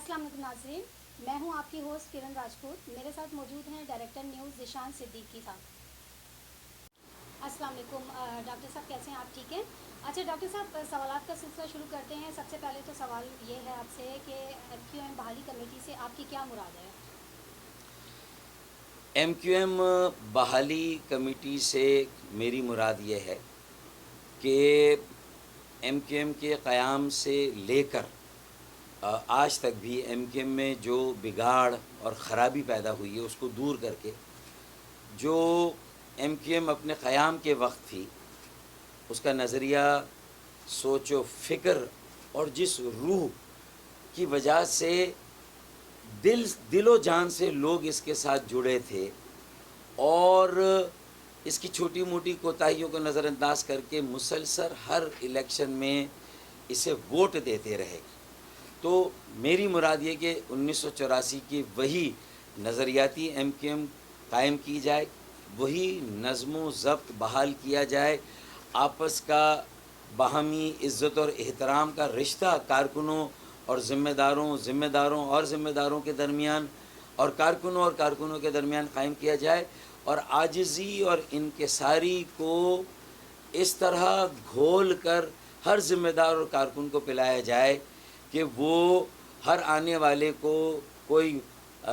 السلام علیکم ناظرین، میں ہوں آپ کی ہوسٹ کرن راجپوت. میرے ساتھ موجود ہیں ڈائریکٹر نیوز ذیشان صدیقی صاحب. السلام علیکم ڈاکٹر صاحب، کیسے ہیں آپ؟ ٹھیک ہیں. اچھا ڈاکٹر صاحب، سوالات کا سلسلہ شروع کرتے ہیں. سب سے پہلے تو سوال یہ ہے آپ سے کہ MQM بحالی کمیٹی سے آپ کی کیا مراد ہے؟ MQM بحالی کمیٹی سے میری مراد یہ ہے کہ MQM کے قیام سے لے کر آج تک بھی MQM میں جو بگاڑ اور خرابی پیدا ہوئی ہے اس کو دور کر کے جو MQM اپنے قیام کے وقت تھی اس کا نظریہ، سوچ و فکر اور جس روح کی وجہ سے دل و جان سے لوگ اس کے ساتھ جڑے تھے اور اس کی چھوٹی موٹی کوتاہیوں کو نظر انداز کر کے مسلسل ہر الیکشن میں اسے ووٹ دیتے رہے. تو میری مراد یہ کہ 1984 کی وہی نظریاتی MQM قائم کی جائے، وہی نظم و ضبط بحال کیا جائے، آپس کا باہمی عزت اور احترام کا رشتہ کارکنوں اور ذمہ داروں کے درمیان اور کارکنوں کے درمیان قائم کیا جائے، اور عاجزی اور انکساری کو اس طرح گھول کر ہر ذمہ دار اور کارکن کو پلایا جائے کہ وہ ہر آنے والے کو کوئی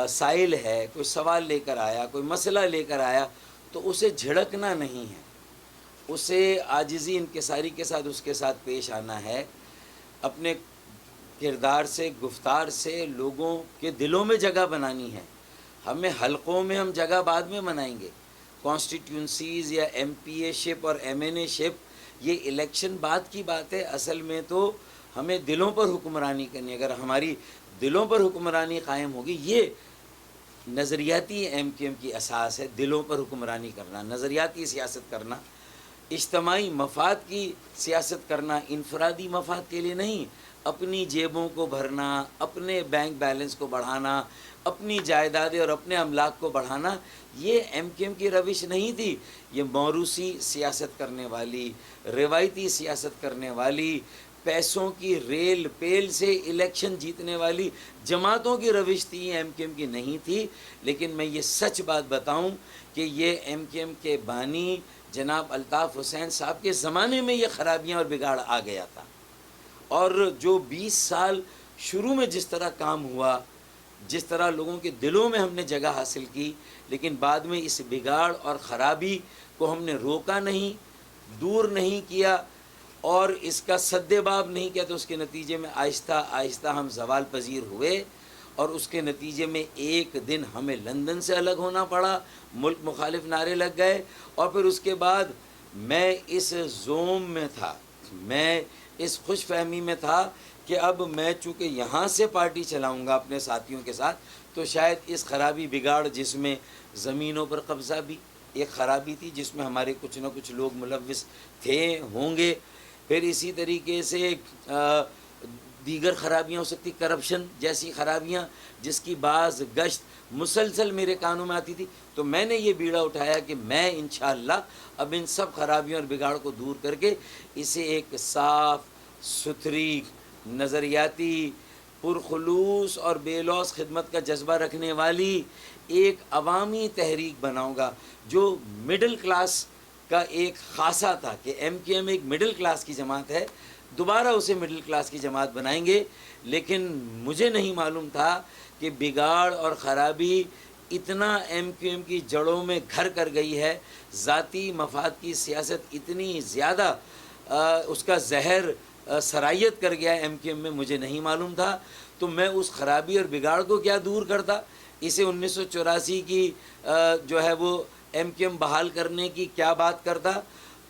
سائل ہے، کوئی سوال لے کر آیا، کوئی مسئلہ لے کر آیا تو اسے جھڑکنا نہیں ہے، اسے عاجزی انکساری کے ساتھ اس کے ساتھ پیش آنا ہے، اپنے کردار سے، گفتار سے لوگوں کے دلوں میں جگہ بنانی ہے. ہمیں حلقوں میں ہم جگہ بعد میں بنائیں گے، کانسٹیٹیونسیز یا MPA شپ اور MNA شپ یہ الیکشن بعد کی بات ہے. اصل میں تو ہمیں دلوں پر حکمرانی کرنی ہے. اگر ہماری دلوں پر حکمرانی قائم ہوگی، یہ نظریاتی MQM کی اساس ہے، دلوں پر حکمرانی کرنا، نظریاتی سیاست کرنا، اجتماعی مفاد کی سیاست کرنا، انفرادی مفاد کے لیے نہیں. اپنی جیبوں کو بھرنا، اپنے بینک بیلنس کو بڑھانا، اپنی جائیدادیں اور اپنے املاک کو بڑھانا، یہ MQM کی روش نہیں تھی. یہ موروثی سیاست کرنے والی، روایتی سیاست کرنے والی، پیسوں کی ریل پیل سے الیکشن جیتنے والی جماعتوں کی روش تھی، MQM کی نہیں تھی. لیکن میں یہ سچ بات بتاؤں کہ یہ MQM کے بانی جناب الطاف حسین صاحب کے زمانے میں یہ خرابیاں اور بگاڑ آ گیا تھا، اور جو 20 سال شروع میں جس طرح کام ہوا، جس طرح لوگوں کے دلوں میں ہم نے جگہ حاصل کی، لیکن بعد میں اس بگاڑ اور خرابی کو ہم نے روکا نہیں، دور نہیں کیا اور اس کا سدباب نہیں کیا، تو اس کے نتیجے میں آہستہ آہستہ ہم زوال پذیر ہوئے، اور اس کے نتیجے میں ایک دن ہمیں لندن سے الگ ہونا پڑا، ملک مخالف نعرے لگ گئے، اور پھر اس کے بعد میں اس زوم میں تھا، میں اس خوش فہمی میں تھا کہ اب میں چونکہ یہاں سے پارٹی چلاؤں گا اپنے ساتھیوں کے ساتھ، تو شاید اس خرابی بگاڑ جس میں زمینوں پر قبضہ بھی ایک خرابی تھی، جس میں ہمارے کچھ نہ کچھ لوگ ملوث تھے، ہوں گے، پھر اسی طریقے سے دیگر خرابیاں ہو سکتی، کرپشن جیسی خرابیاں جس کی بعض گشت مسلسل میرے کانوں میں آتی تھی. تو میں نے یہ بیڑا اٹھایا کہ میں انشاءاللہ اب ان سب خرابیوں اور بگاڑ کو دور کر کے اسے ایک صاف ستھری، نظریاتی، پرخلوص اور بے لوث خدمت کا جذبہ رکھنے والی ایک عوامی تحریک بناؤں گا، جو مڈل کلاس کا ایک خاصہ تھا کہ MQM ایک مڈل کلاس کی جماعت ہے، دوبارہ اسے مڈل کلاس کی جماعت بنائیں گے. لیکن مجھے نہیں معلوم تھا کہ بگاڑ اور خرابی اتنا MQM کی جڑوں میں گھر کر گئی ہے، ذاتی مفاد کی سیاست اتنی زیادہ اس کا زہر سرایت کر گیا ہے MQM میں، مجھے نہیں معلوم تھا. تو میں اس خرابی اور بگاڑ کو کیا دور کرتا، اسے 1984 کی جو ہے وہ MQM بحال کرنے کی کیا بات کرتا.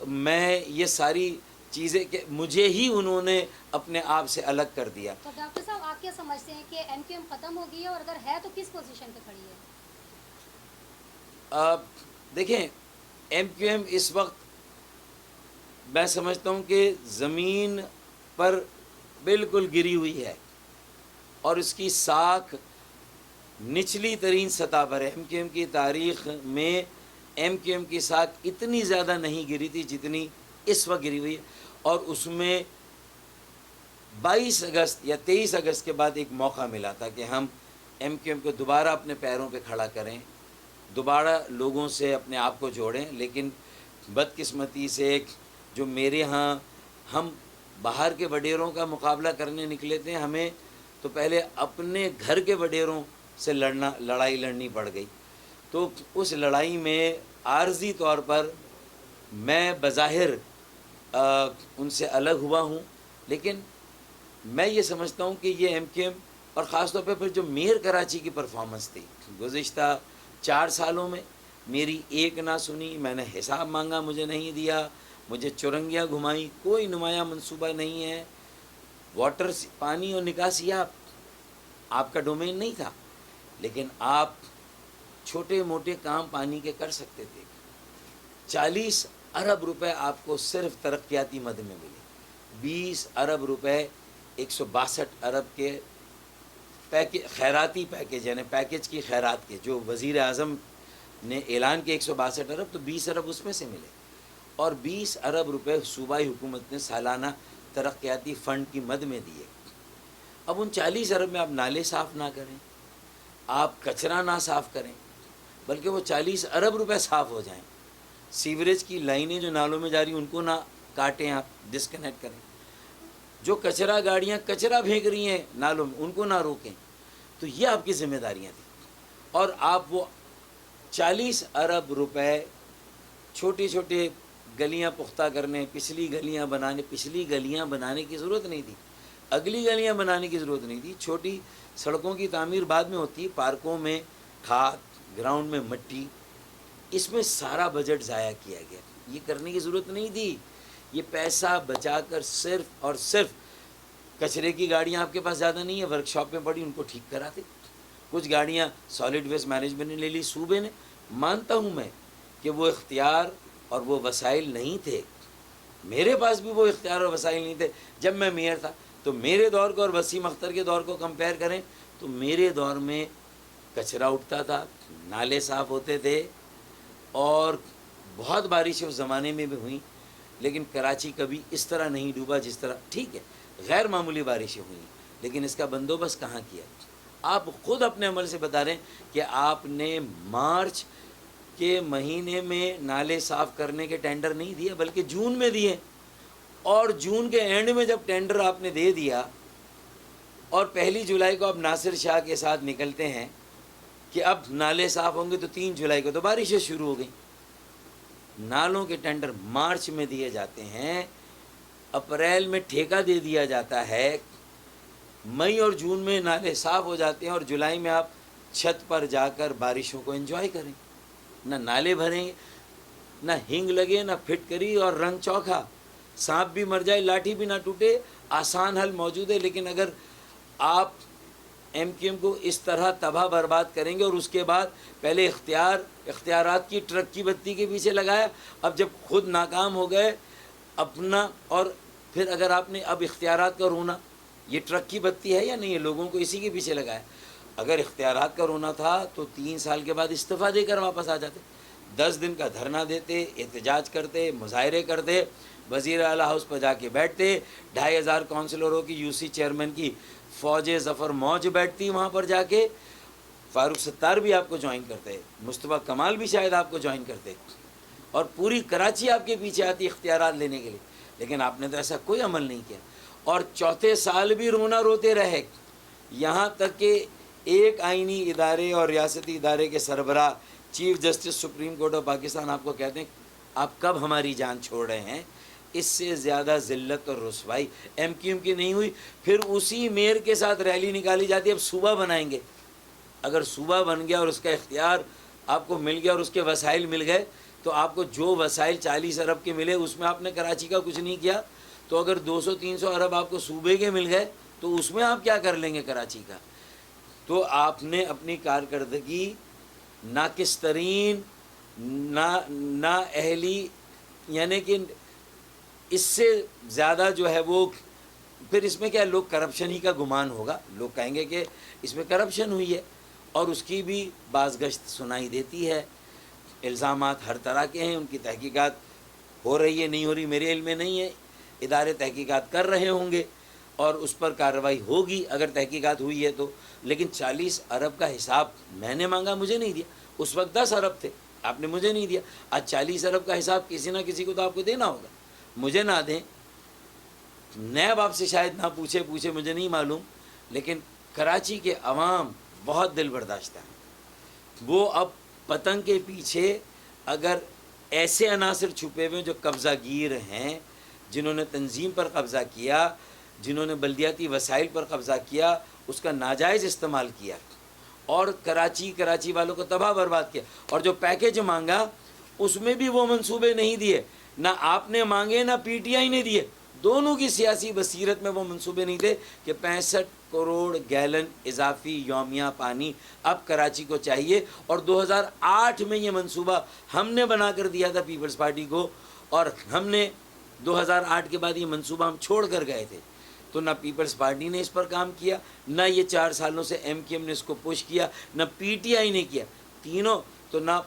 میں یہ ساری چیزیں کہ مجھے ہی انہوں نے اپنے آپ سے الگ کر دیا. تو ڈاکٹر صاحب، آپ کیا سمجھتے ہیں کہ MQM ختم ہو گئی ہے، اور اگر ہے تو کس پوزیشن پہ کھڑی ہے؟ دیکھیں، MQM اس وقت میں سمجھتا ہوں کہ زمین پر بالکل گری ہوئی ہے، اور اس کی ساکھ نچلی ترین سطح پر ہے. MQM کی تاریخ میں MQM کی ساکھ اتنی زیادہ نہیں گری تھی جتنی اس وقت گری ہوئی ہے، اور اس میں 22 اگست یا 23 اگست کے بعد ایک موقع ملا تھا کہ ہم ایم کیو ایم کو دوبارہ اپنے پیروں پہ کھڑا کریں، دوبارہ لوگوں سے اپنے آپ کو جوڑیں، لیکن بدقسمتی سے جو میرے ہاں ہم باہر کے وڈیروں کا مقابلہ کرنے نکلے تھے، ہمیں تو پہلے اپنے گھر کے وڈیروں سے لڑائی لڑنی پڑ گئی. تو اس لڑائی میں عارضی طور پر میں بظاہر ان سے الگ ہوا ہوں، لیکن میں یہ سمجھتا ہوں کہ یہ ایم کیو ایم اور خاص طور پہ پھر جو میئر کراچی کی پرفارمنس تھی گزشتہ 4 سالوں میں، میری ایک نہ سنی، میں نے حساب مانگا مجھے نہیں دیا، مجھے چرنگیاں گھمائی، کوئی نمایاں منصوبہ نہیں ہے. واٹر پانی اور نکاسی آپ کا ڈومین نہیں تھا، لیکن آپ چھوٹے موٹے کام پانی کے کر سکتے تھے. 40 ارب روپے آپ کو صرف ترقیاتی مد میں ملے، 20 ارب روپے 162 ارب کے خیراتی پیکج، یعنی پیکج کی خیرات کے جو وزیر اعظم نے اعلان کیا 162 ارب، تو 20 ارب اس میں سے ملے، اور 20 ارب روپے صوبائی حکومت نے سالانہ ترقیاتی فنڈ کی مد میں دیے. اب ان 40 ارب میں آپ نالے صاف نہ کریں، آپ کچرا نہ صاف کریں، بلکہ وہ 40 ارب روپے صاف ہو جائیں. سیوریج کی لائنیں جو نالوں میں جاری ان کو نہ کاٹیں، آپ ڈسکنیکٹ کریں. جو کچرا گاڑیاں کچرا پھینک رہی ہیں نالوں میں ان کو نہ روکیں. تو یہ آپ کی ذمہ داریاں تھیں، اور آپ وہ 40 ارب روپے چھوٹے چھوٹے گلیاں پختہ کرنے، پچھلی گلیاں بنانے کی ضرورت نہیں تھی، اگلی گلیاں بنانے کی ضرورت نہیں تھی. چھوٹی سڑکوں کی تعمیر بعد میں ہوتی ہے، پارکوں میں کھاد، گراؤنڈ میں مٹی، اس میں سارا بجٹ ضائع کیا گیا. یہ کرنے کی ضرورت نہیں تھی. یہ پیسہ بچا کر صرف اور صرف کچرے کی گاڑیاں آپ کے پاس زیادہ نہیں ہیں، ورک شاپ میں پڑی، ان کو ٹھیک کراتے. کچھ گاڑیاں سالڈ ویسٹ مینجمنٹ نے لے لی، صوبے نے. مانتا ہوں میں کہ وہ اختیار اور وہ وسائل نہیں تھے، میرے پاس بھی وہ اختیار اور وسائل نہیں تھے جب میں میئر تھا. تو میرے دور کو اور وسیم اختر کے دور کو کمپیئر کریں تو میرے دور میں کچرا اٹھتا تھا، نالے صاف ہوتے تھے، اور بہت بارشیں اس زمانے میں بھی ہوئیں، لیکن کراچی کبھی اس طرح نہیں ڈوبا جس طرح. ٹھیک ہے غیر معمولی بارشیں ہوئیں، لیکن اس کا بندوبست کہاں کیا؟ آپ خود اپنے عمل سے بتا رہے ہیں کہ آپ نے مارچ کے مہینے میں نالے صاف کرنے کے ٹینڈر نہیں دیے، بلکہ جون میں دیے. اور جون کے اینڈ میں جب ٹینڈر آپ نے دے دیا اور 1 جولائی کو آپ ناصر شاہ کے ساتھ نکلتے ہیں کہ اب نالے صاف ہوں گے، تو 3 جولائی کو تو بارشیں شروع ہو گئیں. نالوں کے ٹینڈر مارچ میں دیے جاتے ہیں، اپریل میں ٹھیکہ دے دیا جاتا ہے، مئی اور جون میں نالے صاف ہو جاتے ہیں، اور جولائی میں آپ چھت پر جا کر بارشوں کو انجوائے کریں. نہ نالے بھریں، نہ ہنگ لگے، نہ پھٹکری اور رنگ چوکھا، سانپ بھی مر جائے لاٹھی بھی نہ ٹوٹے. آسان حل موجود ہے. لیکن اگر آپ ایم کیو ایم کو اس طرح تباہ برباد کریں گے، اور اس کے بعد پہلے اختیارات کی ٹرک کی بتی کے پیچھے لگایا، اب جب خود ناکام ہو گئے اپنا، اور پھر اگر آپ نے اب اختیارات کا رونا، یہ ٹرک کی بتی ہے یا نہیں ہے، لوگوں کو اسی کے پیچھے لگایا. اگر اختیارات کا رونا تھا تو 3 سال کے بعد استعفیٰ دے کر واپس آ جاتے، 10 دن کا دھرنا دیتے، احتجاج کرتے، مظاہرے کرتے، وزیر اعلیٰ ہاؤس پر جا کے بیٹھتے. 2500 کونسلروں کی یو سی چیئرمین کی فوج ظفر موج بیٹھتی وہاں پر جا کے. فاروق ستار بھی آپ کو جوائن کرتے، مصطفیٰ کمال بھی شاید آپ کو جوائن کرتے، اور پوری کراچی آپ کے پیچھے آتی اختیارات لینے کے لیے. لیکن آپ نے تو ایسا کوئی عمل نہیں کیا، اور چوتھے سال بھی رونا روتے رہے، یہاں تک کہ ایک آئینی ادارے اور ریاستی ادارے کے سربراہ chief justice supreme court of Pakistan آپ کو کہتے ہیں آپ کب ہماری جان چھوڑ رہے ہیں. اس سے زیادہ ذلت اور رسوائی ایم کیو ایم کی نہیں ہوئی. پھر اسی میئر کے ساتھ ریلی نکالی جاتی ہے، اب صوبہ بنائیں گے. اگر صوبہ بن گیا اور اس کا اختیار آپ کو مل گیا اور اس کے وسائل مل گئے، تو آپ کو جو وسائل 40 ارب کے ملے اس میں آپ نے کراچی کا کچھ نہیں کیا. تو اگر 200-300 ارب آپ کو صوبے کے مل گئے تو اس میں آپ کیا کر لیں گے کراچی کا؟ تو آپ نے اپنی کارکردگی ناقص ترین، نااہلی، یعنی کہ اس سے زیادہ جو ہے وہ، پھر اس میں کیا لوگ کرپشن ہی کا گمان ہوگا، لوگ کہیں گے کہ اس میں کرپشن ہوئی ہے، اور اس کی بھی بازگشت سنائی دیتی ہے. الزامات ہر طرح کے ہیں، ان کی تحقیقات ہو رہی ہے نہیں ہو رہی میرے علم میں نہیں ہے، ادارے تحقیقات کر رہے ہوں گے. اور اس پر کارروائی ہوگی اگر تحقیقات ہوئی ہے تو. لیکن 40 ارب کا حساب میں نے مانگا، مجھے نہیں دیا. اس وقت 10 ارب تھے، آپ نے مجھے نہیں دیا. آج 40 ارب کا حساب کسی نہ کسی کو تو آپ کو دینا ہوگا. مجھے نہ دیں، نیب آپ سے شاید نہ پوچھے مجھے نہیں معلوم، لیکن کراچی کے عوام بہت دل برداشتہ ہیں. وہ اب پتنگ کے پیچھے اگر ایسے عناصر چھپے ہوئے جو قبضہ گیر ہیں، جنہوں نے تنظیم پر قبضہ کیا، جنہوں نے بلدیاتی وسائل پر قبضہ کیا، اس کا ناجائز استعمال کیا اور کراچی والوں کو تباہ برباد کیا، اور جو پیکج مانگا اس میں بھی وہ منصوبے نہیں دیے. نہ آپ نے مانگے نہ پی ٹی آئی نے دیے. دونوں کی سیاسی بصیرت میں وہ منصوبے نہیں تھے کہ 65 کروڑ گیلن اضافی یومیہ پانی اب کراچی کو چاہیے. اور 2008 میں یہ منصوبہ ہم نے بنا کر دیا تھا پیپلز پارٹی کو، اور ہم نے 2008 کے بعد یہ منصوبہ ہم چھوڑ کر گئے تھے. تو نہ پیپلز پارٹی نے اس پر کام کیا، نہ یہ 4 سالوں سے ایم کیو ایم نے اس کو پش کیا، نہ پی ٹی آئی نے کیا. تینوں تو نہ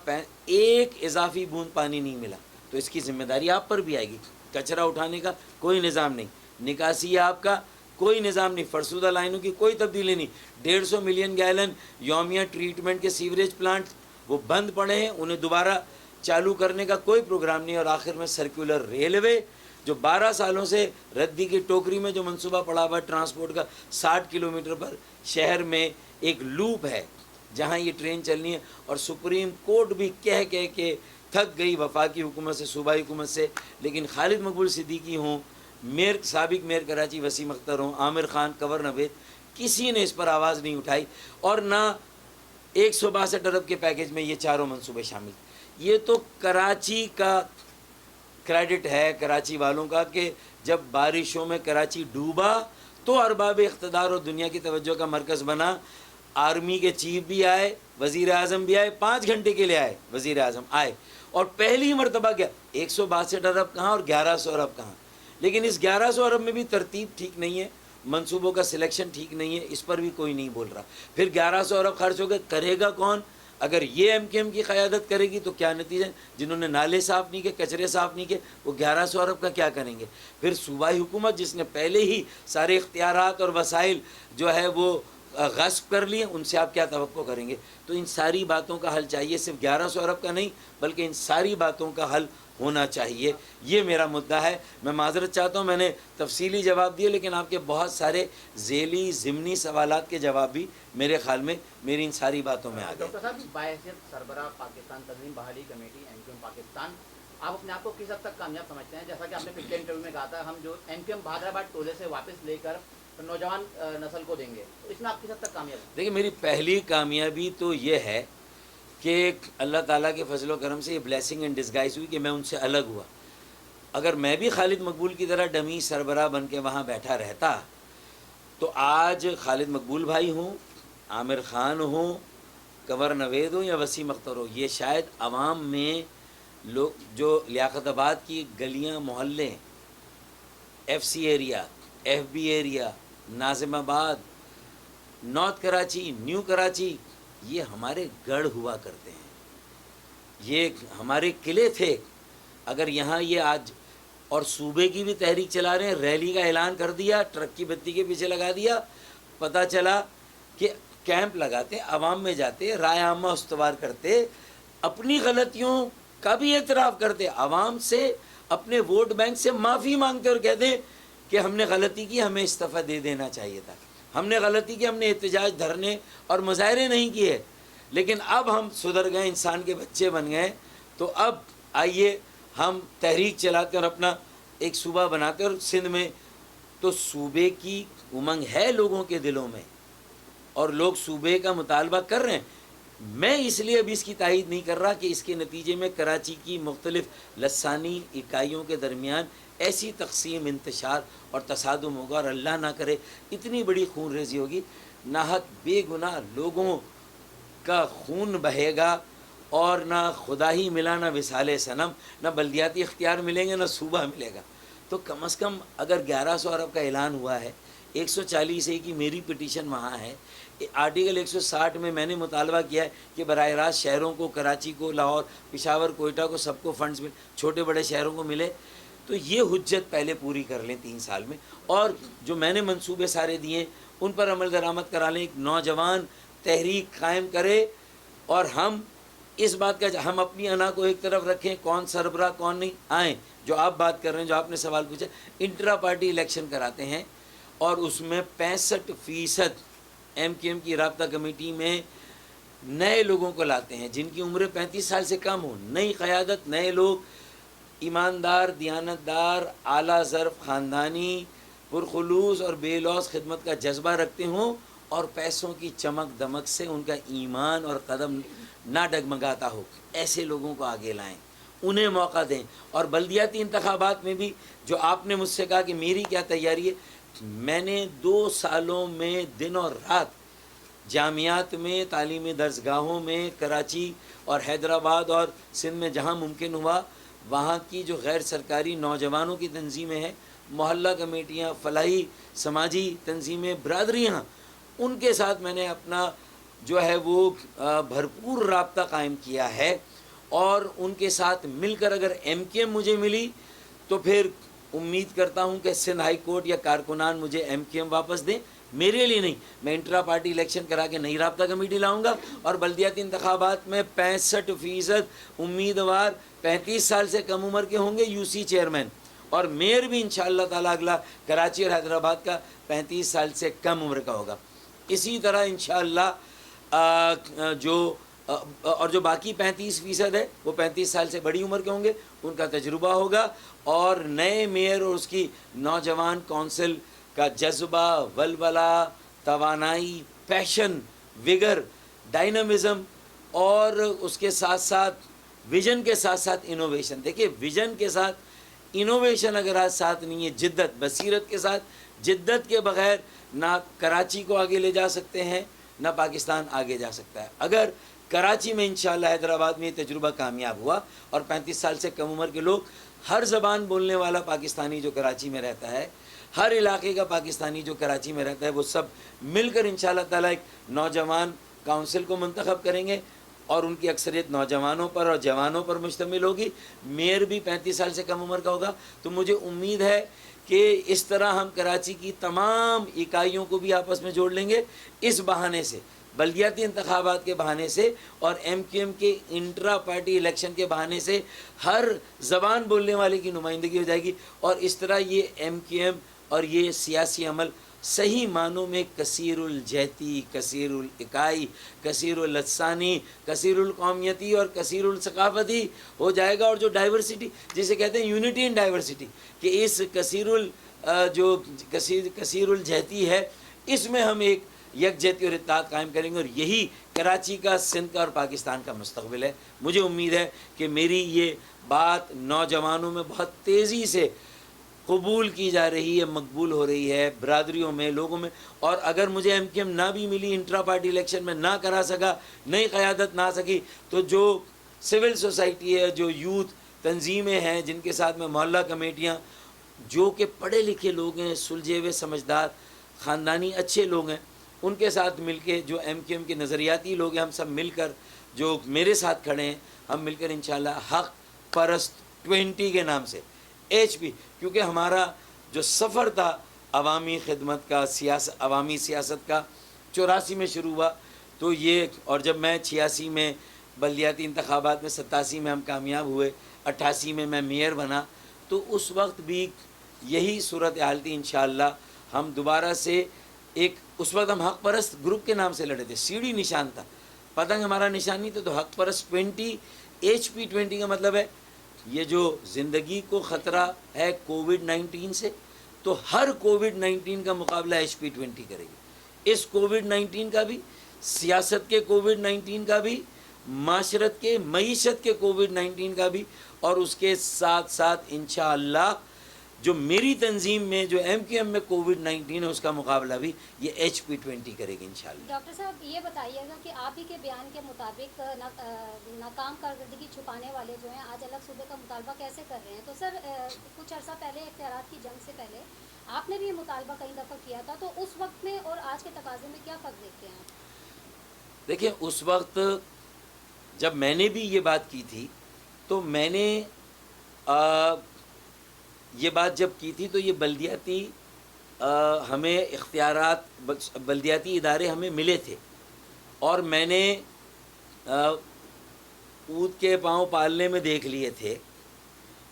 ایک اضافی بوند پانی نہیں ملا. تو اس کی ذمہ داری آپ پر بھی آئے گی. کچرا اٹھانے کا کوئی نظام نہیں، نکاسی آپ کا کوئی نظام نہیں، فرسودہ لائنوں کی کوئی تبدیلی نہیں. 150 ملین گیلن یومیہ ٹریٹمنٹ کے سیوریج پلانٹ وہ بند پڑے ہیں، انہیں دوبارہ چالو کرنے کا کوئی پروگرام نہیں. اور آخر میں سرکولر ریلوے جو 12 سالوں سے ردی کی ٹوکری میں جو منصوبہ پڑا ہوا ٹرانسپورٹ کا، 60 کلومیٹر پر شہر میں ایک لوپ ہے جہاں یہ ٹرین چلنی ہے. اور سپریم کورٹ بھی کہہ کے تھک گئی وفاقی حکومت سے، صوبائی حکومت سے. لیکن خالد مقبول صدیقی ہوں، سابق میئر کراچی وسیم اختر ہوں، عامر خان، کنور نوید، کسی نے اس پر آواز نہیں اٹھائی. اور نہ 162 ارب کے پیکج میں یہ چاروں منصوبے شامل. یہ تو کراچی کا کریڈٹ ہے، کراچی والوں کا، کہ جب بارشوں میں کراچی ڈوبا تو ارباب اقتدار اور دنیا کی توجہ کا مرکز بنا. آرمی کے چیف بھی آئے، وزیر اعظم بھی آئے، 5 گھنٹے کے لیے آئے وزیر اعظم آئے، اور پہلی مرتبہ کیا 162 ارب کہاں اور 1100 ارب کہاں. لیکن اس 1100 ارب میں بھی ترتیب ٹھیک نہیں ہے، منصوبوں کا سلیکشن ٹھیک نہیں ہے، اس پر بھی کوئی نہیں بول رہا. پھر 1100 ارب خرچ ہو گئے، کرے گا کون؟ اگر یہ ایم کیو ایم کی قیادت کرے گی تو کیا نتیجہ؟ جنہوں نے نالے صاف نہیں کیے، کچرے صاف نہیں کیے، وہ 1100 ارب کا کیا کریں گے؟ پھر صوبائی حکومت جس نے پہلے ہی سارے اختیارات اور وسائل جو ہے وہ غصب کر لیے، ان سے آپ کیا توقع کریں گے؟ تو ان ساری باتوں کا حل چاہیے، صرف 1100 ارب کا نہیں بلکہ ان ساری باتوں کا حل ہونا چاہیے. یہ میرا مدعا ہے. میں معذرت چاہتا ہوں، میں نے تفصیلی جواب دیے، لیکن آپ کے بہت سارے ذیلی ضمنی سوالات کے جواب بھی میرے خیال میں میری ان ساری باتوں میں آ گئے. ڈاکٹر صاحب، بحیثیت سربراہ پاکستان تنظیم بحالی کمیٹی ایم کیو ایم پاکستان، آپ اپنے آپ کو کس حد تک کامیاب سمجھتے ہیں؟ جیسا کہ آپ نے پچھلے انٹرویو میں کہا تھا، ہم جو ایم کیو ایم بہادرآباد ٹولے سے واپس لے کر نوجوان نسل کو دیں گے، تو اس میں آپ کس حد تک کامیاب ہیں؟ دیکھیں، میری پہلی کامیابی تو یہ ہے کہ اللہ تعالیٰ کے فضل و کرم سے یہ بلیسنگ ان ڈسگائز ہوئی کہ میں ان سے الگ ہوا. اگر میں بھی خالد مقبول کی طرح ڈمی سربراہ بن کے وہاں بیٹھا رہتا تو آج خالد مقبول بھائی ہوں، عامر خان ہوں، کنور نوید ہوں یا وسیم اختر ہو، یہ شاید عوام میں لوگ جو لیاقت آباد کی گلیاں، محلے، F C area, F B area, Nazimabad, north Karachi, new Karachi, یہ ہمارے گڑھ ہوا کرتے ہیں، یہ ہمارے قلعے تھے. اگر یہاں یہ آج اور صوبے کی بھی تحریک چلا رہے ہیں، ریلی کا اعلان کر دیا، ٹرک کی بتی کے پیچھے لگا دیا، پتہ چلا کہ کیمپ لگاتے، عوام میں جاتے، رائے عامہ استوار کرتے، اپنی غلطیوں کا بھی اعتراف کرتے، عوام سے، اپنے ووٹ بینک سے معافی مانگتے اور کہتے کہ ہم نے غلطی کی، ہمیں استعفیٰ دے دینا چاہیے تھا، ہم نے غلطی کی، ہم نے احتجاج، دھرنے اور مظاہرے نہیں کیے، لیکن اب ہم سدھر گئے، انسان کے بچے بن گئے. تو اب آئیے ہم تحریک چلاتے اور اپنا ایک صوبہ بناتے. اور سندھ میں تو صوبے کی امنگ ہے لوگوں کے دلوں میں، اور لوگ صوبے کا مطالبہ کر رہے ہیں. میں اس لیے ابھی اس کی تائید نہیں کر رہا کہ اس کے نتیجے میں کراچی کی مختلف لسانی اکائیوں کے درمیان ایسی تقسیم، انتشار اور تصادم ہوگا، اور اللہ نہ کرے اتنی بڑی خون ریزی ہوگی، ناحق بے گناہ لوگوں کا خون بہے گا، اور نہ خدا ہی ملا، نہ وصال صنم، نہ بلدیاتی اختیار ملیں گے، نہ صوبہ ملے گا. تو کم از کم اگر 1100 ارب کا اعلان ہوا ہے، 140 کی میری پٹیشن وہاں ہے، آرٹیکل 160 میں نے مطالبہ کیا ہے کہ براہ راست شہروں کو، کراچی کو، لاہور، پشاور، کوئٹہ کو، سب کو فنڈز ملے، چھوٹے بڑے شہروں کو ملے. تو یہ حجت پہلے پوری کر لیں 3 سال میں، اور جو میں نے منصوبے سارے دیے ان پر عمل درآمد کرا لیں، ایک نوجوان تحریک قائم کرے، اور ہم اس بات کا ہم اپنی انا کو ایک طرف رکھیں، کون سربراہ کون نہیں، آئیں جو آپ بات کر رہے ہیں، جو آپ نے سوال پوچھا، انٹرا پارٹی الیکشن کراتے ہیں اور اس میں 65% ایم کیو ایم کی رابطہ کمیٹی میں نئے لوگوں کو لاتے ہیں جن کی عمریں 35 سال سے کم ہوں، نئی قیادت، نئے لوگ، ایماندار، دیانتدار، اعلیٰ ظرف، خاندانی، پرخلوص اور بے لوث خدمت کا جذبہ رکھتے ہوں، اور پیسوں کی چمک دمک سے ان کا ایمان اور قدم نہ ڈگمگاتا ہو، ایسے لوگوں کو آگے لائیں، انہیں موقع دیں۔ اور بلدیاتی انتخابات میں بھی جو آپ نے مجھ سے کہا کہ میری کیا تیاری ہے، میں نے 2 سالوں میں دن اور رات جامعات میں، تعلیمی درسگاہوں میں، کراچی اور حیدرآباد اور سندھ میں جہاں ممکن ہوا، وہاں کی جو غیر سرکاری نوجوانوں کی تنظیمیں ہیں، محلہ کمیٹیاں، فلاحی سماجی تنظیمیں، برادریاں، ان کے ساتھ میں نے اپنا جو ہے وہ بھرپور رابطہ قائم کیا ہے، اور ان کے ساتھ مل کر اگر ایم کیو ایم مجھے ملی تو پھر امید کرتا ہوں کہ سندھ ہائی کورٹ یا کارکنان مجھے ایم کیو ایم واپس دیں، میرے لیے نہیں، میں انٹرا پارٹی الیکشن کرا کے نئی رابطہ کمیٹی لاؤں گا، اور بلدیاتی انتخابات میں 65% امیدوار 35 سال سے کم عمر کے ہوں گے، یو سی چیئرمین، اور میئر بھی انشاءاللہ تعالیٰ اگلا کراچی اور حیدرآباد کا 35 سال سے کم عمر کا ہوگا۔ اسی طرح انشاءاللہ اور جو باقی 35% ہے وہ 35 سال سے بڑی عمر کے ہوں گے، ان کا تجربہ ہوگا، اور نئے میئر اور اس کی نوجوان کونسل کا جذبہ، ولولہ، توانائی، پیشن، وگر، ڈائنامزم، اور اس کے ساتھ ساتھ ویژن کے ساتھ ساتھ انوویشن۔ دیکھیے ویژن کے ساتھ انوویشن اگر آج ساتھ نہیں ہے، جدت، بصیرت کے ساتھ، جدت کے بغیر نہ کراچی کو آگے لے جا سکتے ہیں، نہ پاکستان آگے جا سکتا ہے۔ اگر کراچی میں انشاءاللہ حیدرآباد میں یہ تجربہ کامیاب ہوا اور 35 سال سے کم عمر کے لوگ، ہر زبان بولنے والا پاکستانی جو کراچی میں رہتا ہے، ہر علاقے کا پاکستانی جو کراچی میں رہتا ہے، وہ سب مل کر انشاءاللہ تعالیٰ ایک نوجوان کونسل کو منتخب کریں گے، اور ان کی اکثریت نوجوانوں پر اور جوانوں پر مشتمل ہوگی، میئر بھی 35 سال سے کم عمر کا ہوگا۔ تو مجھے امید ہے کہ اس طرح ہم کراچی کی تمام اکائیوں کو بھی آپس میں جوڑ لیں گے، اس بہانے سے، بلدیاتی انتخابات کے بہانے سے، اور ایم کیو ایم کے انٹرا پارٹی الیکشن کے بہانے سے ہر زبان بولنے والے کی نمائندگی ہو جائے گی، اور اس طرح یہ ایم کیو ایم اور یہ سیاسی عمل صحیح معنوں میں کثیر الجہتی، کثیر الاکائی، کثیر اللسانی، کثیر القومیتی اور کثیر الثقافتی ہو جائے گا، اور جو ڈائیورسٹی جسے کہتے ہیں یونٹی ان ڈائیورسٹی، کہ اس کثیر الجہتی ہے، اس میں ہم ایک یکجہتی اور اتحاد قائم کریں گے، اور یہی کراچی کا، سندھ کا اور پاکستان کا مستقبل ہے۔ مجھے امید ہے کہ میری یہ بات نوجوانوں میں بہت تیزی سے قبول کی جا رہی ہے، مقبول ہو رہی ہے، برادریوں میں، لوگوں میں، اور اگر مجھے ایم کیو ایم نہ بھی ملی، انٹرا پارٹی الیکشن میں نہ کرا سکا، نئی قیادت نہ سکی، تو جو سول سوسائٹی ہے، جو یوتھ تنظیمیں ہیں، جن کے ساتھ میں محلہ کمیٹیاں، جو کہ پڑھے لکھے لوگ ہیں، سلجھے ہوئے، سمجھدار، خاندانی اچھے لوگ ہیں، ان کے ساتھ مل کے، جو ایم کیو ایم کے نظریاتی لوگ ہیں، ہم سب مل کر، جو میرے ساتھ کھڑے ہیں، ہم مل کر انشاءاللہ حق پرست 20 کے نام سے ایچ پی، کیونکہ ہمارا جو سفر تھا عوامی خدمت کا، عوامی سیاست کا، 84 میں شروع ہوا، تو یہ، اور جب میں 86 میں بلدیاتی انتخابات میں، 87 میں ہم کامیاب ہوئے، 88 میں میں میئر بنا، تو اس وقت بھی یہی صورتحال تھی۔ انشاءاللہ ہم دوبارہ سے اس وقت ہم حق پرست گروپ کے نام سے لڑے تھے، سیڑھی نشان تھا، پتنگ ہمارا نشان نہیں تھا، تو حق پرست 20، ایچ پی 20 کا مطلب ہے یہ جو زندگی کو خطرہ ہے کووڈ-19 سے، تو ہر کووڈ-19 کا مقابلہ ایچ پی 20 کرے گی، اس کووڈ-19 کا بھی، سیاست کے کووڈ-19 کا بھی، معاشرت کے، معیشت کے کووڈ-19 کا بھی، اور اس کے ساتھ ساتھ انشاءاللہ جو میری تنظیم میں، جو ایم کیو ایم میں کووڈ-19 ہے، اس کا مقابلہ بھی یہ ایچ پی 20 کرے گی انشاءاللہ۔ ڈاکٹر صاحب یہ بتائیے گا کہ آپ ہی کے بیان کے مطابق ناکام کارکردگی چھپانے والے جو ہیں آج الگ صوبے کا مطالبہ کیسے کر رہے ہیں؟ تو سر کچھ عرصہ پہلے، اختیارات کی جنگ سے پہلے آپ نے بھی یہ مطالبہ کئی دفعہ کیا تھا، تو اس وقت میں اور آج کے تقاضے میں کیا فرق دیکھتے ہیں آپ؟ دیکھیں، اس وقت جب میں نے بھی یہ بات کی تھی، تو میں نے یہ بات جب کی تھی تو یہ بلدیاتی ہمیں اختیارات بلدیاتی ادارے ہمیں ملے تھے، اور میں نے اونٹ کے پاؤں پالنے میں دیکھ لیے تھے